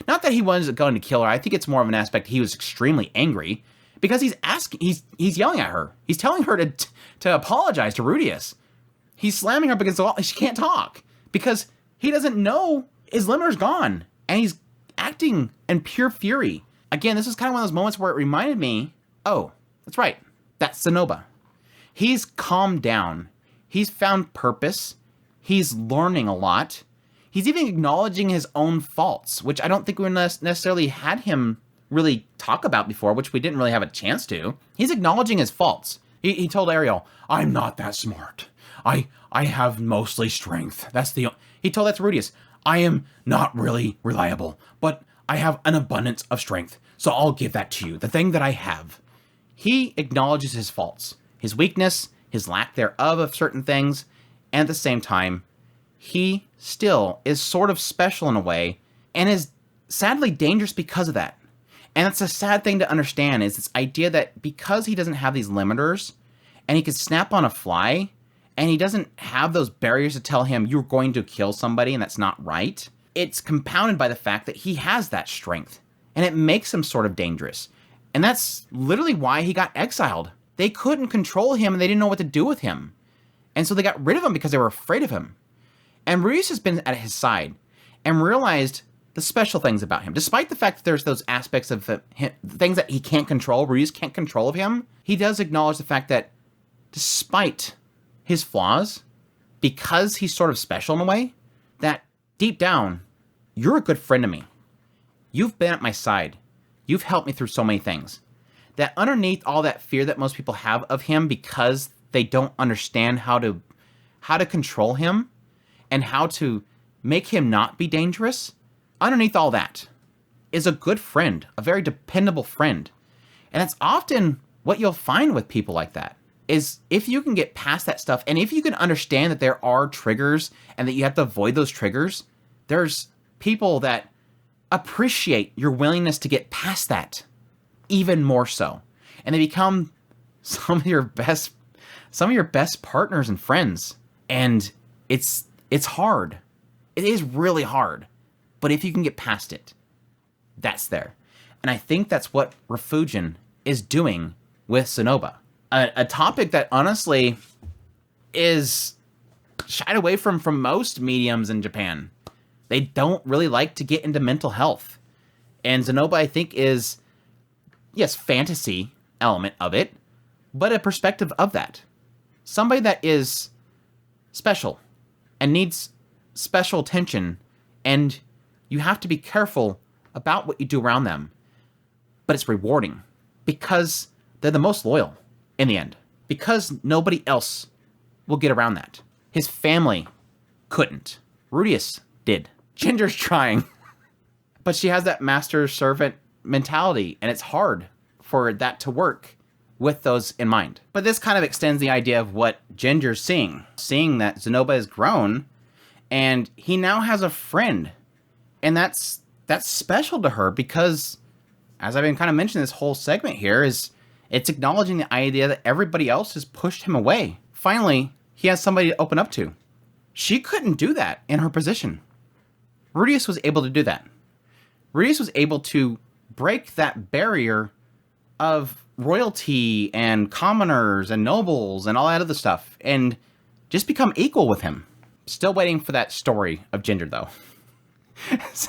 Not that he wasn't going to kill her. I think it's more of an aspect he was extremely angry because he's yelling at her. He's telling her to apologize to Rudius. He's slamming her up against the wall. She can't talk because he doesn't know his limiter's gone, and he's acting in pure fury. Again, this is kind of one of those moments where it reminded me, oh, that's right, that's Zenoba. He's calmed down. He's found purpose. He's learning a lot. He's even acknowledging his own faults, which I don't think we necessarily had him really talk about before, which we didn't really have a chance to. He's acknowledging his faults. He told Ariel, "I'm not that smart. I have mostly strength." He told that to Rudius. "I am not really reliable, but I have an abundance of strength, so I'll give that to you, the thing that I have." He acknowledges his faults, his weakness, his lack thereof of certain things, and at the same time, he still is sort of special in a way, and is sadly dangerous because of that. And it's a sad thing to understand, is this idea that because he doesn't have these limiters, and he can snap on a fly, and he doesn't have those barriers to tell him you're going to kill somebody and that's not right, it's compounded by the fact that he has that strength, and it makes him sort of dangerous. And that's literally why he got exiled. They couldn't control him, and they didn't know what to do with him. And so they got rid of him because they were afraid of him. And Rudius has been at his side and realized the special things about him. Despite the fact that there's those aspects of things that he can't control, Rudius can't control of him, he does acknowledge the fact that despite his flaws, because he's sort of special in a way, that deep down, you're a good friend to me. You've been at my side. You've helped me through so many things. That underneath all that fear that most people have of him because they don't understand how to control him and how to make him not be dangerous, underneath all that is a good friend, a very dependable friend. And it's often what you'll find with people like that, is if you can get past that stuff, and if you can understand that there are triggers and that you have to avoid those triggers, there's people that appreciate your willingness to get past that even more so. And they become some of your best partners and friends. And it's hard. It is really hard. But if you can get past it, that's there. And I think that's what Refugin is doing with Zenoba. A topic that honestly is shied away from most mediums in Japan. They don't really like to get into mental health. And Zenoba, I think, is, yes, fantasy element of it, but a perspective of that. Somebody that is special and needs special attention, and you have to be careful about what you do around them. But it's rewarding because they're the most loyal in the end, because nobody else will get around that. His family couldn't. Rudius did. Ginger's trying, but she has that master-servant mentality, and it's hard for that to work with those in mind. But this kind of extends the idea of what Ginger's seeing that Zenoba has grown, and he now has a friend, and that's special to her because, as I've been kind of mentioning this whole segment here, is it's acknowledging the idea that everybody else has pushed him away. Finally, he has somebody to open up to. She couldn't do that in her position. Rudius was able to do that. Rudius was able to break that barrier of royalty and commoners and nobles and all that other stuff and just become equal with him. Still waiting for that story of Ginger, though.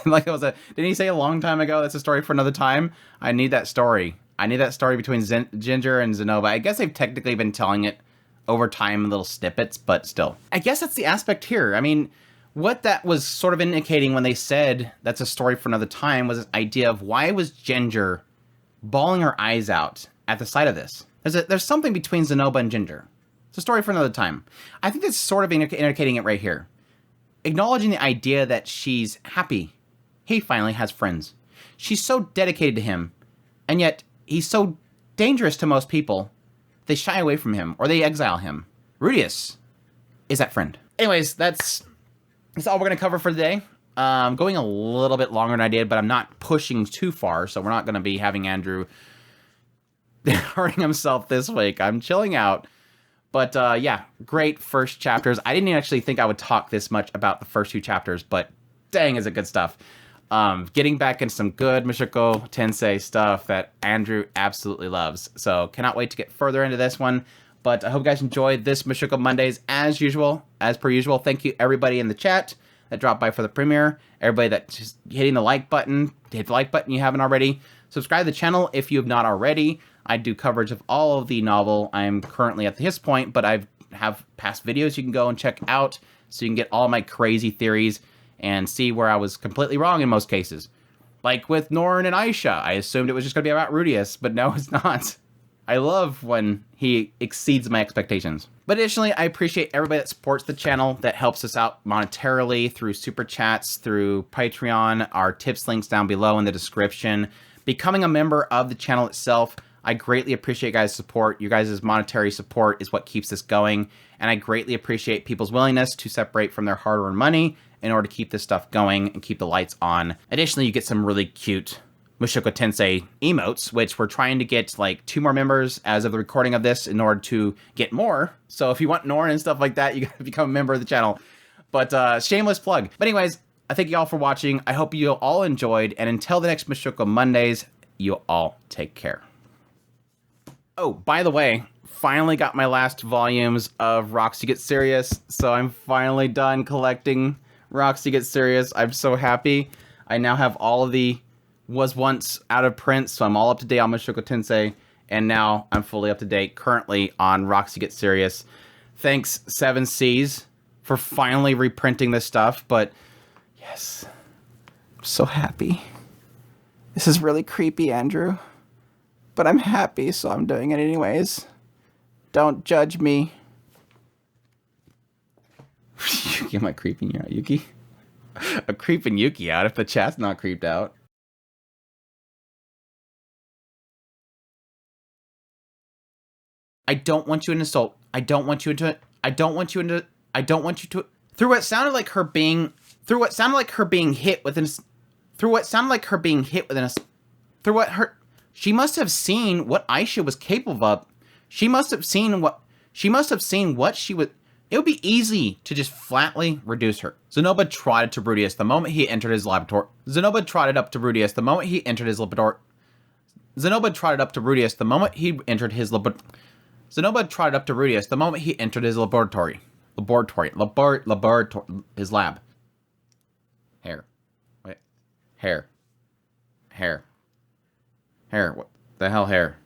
Like didn't he say a long time ago, that's a story for another time? I need that story. I need that story between Ginger and Zenoba. I guess they've technically been telling it over time in little snippets, but still. I guess that's the aspect here. I mean, what that was sort of indicating when they said that's a story for another time was this idea of why was Ginger bawling her eyes out at the sight of this? There's something between Zenoba and Ginger. It's a story for another time. I think that's sort of indicating it right here. Acknowledging the idea that she's happy. He finally has friends. She's so dedicated to him, and yet he's so dangerous to most people. They shy away from him, or they exile him. Rudius is that friend. Anyways, that's all we're going to cover for today. Going a little bit longer than I did, but I'm not pushing too far, so we're not going to be having Andrew hurting himself this week. I'm chilling out. But yeah, great first chapters. I didn't actually think I would talk this much about the first 2 chapters, but dang, is it good stuff. Getting back into some good Mushoku Tensei stuff that Andrew absolutely loves. So cannot wait to get further into this one. But I hope you guys enjoyed this Mushoku Mondays as usual, as per usual. Thank you everybody in the chat that dropped by for the premiere. Everybody that's just hitting the like button. Hit the like button if you haven't already. Subscribe to the channel if you have not already. I do coverage of all of the novel. I'm currently at this point, but I have past videos you can go and check out so you can get all my crazy theories and see where I was completely wrong in most cases. Like with Norn and Aisha, I assumed it was just going to be about Rudius, but no, it's not. I love when he exceeds my expectations. But additionally, I appreciate everybody that supports the channel, that helps us out monetarily through Super Chats, through Patreon, our tips links down below in the description. Becoming a member of the channel itself, I greatly appreciate you guys' support. You guys' monetary support is what keeps this going, and I greatly appreciate people's willingness to separate from their hard-earned money in order to keep this stuff going and keep the lights on. Additionally, you get some really cute Mushoku Tensei emotes, which we're trying to get like 2 more members as of the recording of this in order to get more. So if you want Norn and stuff like that, you gotta become a member of the channel. But shameless plug. But anyways, I thank you all for watching. I hope you all enjoyed, and until the next Mushoku Mondays, you all take care. Oh, by the way, finally got my last volumes of Roxy Get Serious, so I'm finally done collecting Roxy Get Serious. I'm so happy. I now have all of the was once out of print, so I'm all up to date on Mushoku Tensei, and now I'm fully up to date currently on Roxy Get Serious. Thanks 7Cs for finally reprinting this stuff, but yes, I'm so happy. This is really creepy, Andrew, but I'm happy, so I'm doing it anyways. Don't judge me. Yuki, am I creeping you out, Yuki? I'm creeping Yuki out if the chat's not creeped out. I don't want you to insult. I don't want you to. I don't want you to. I don't want you to. Through what sounded like her being. Through what sounded like her being hit with an. Through what sounded like her being hit with an. Through what her. She must have seen what Aisha was capable of. She must have seen what. She must have seen what she would. It would be easy to just flatly reduce her. Zenoba trotted to Rudius the moment he entered his laboratory. Zenoba trotted up to Rudius the moment he entered his laboratory. Zenoba trotted up to Rudius the moment he entered his laboratory. Zenoba trotted up to Rudius the moment he entered his laboratory. His lab. Hair. Wait. Hair. What the hell, hair?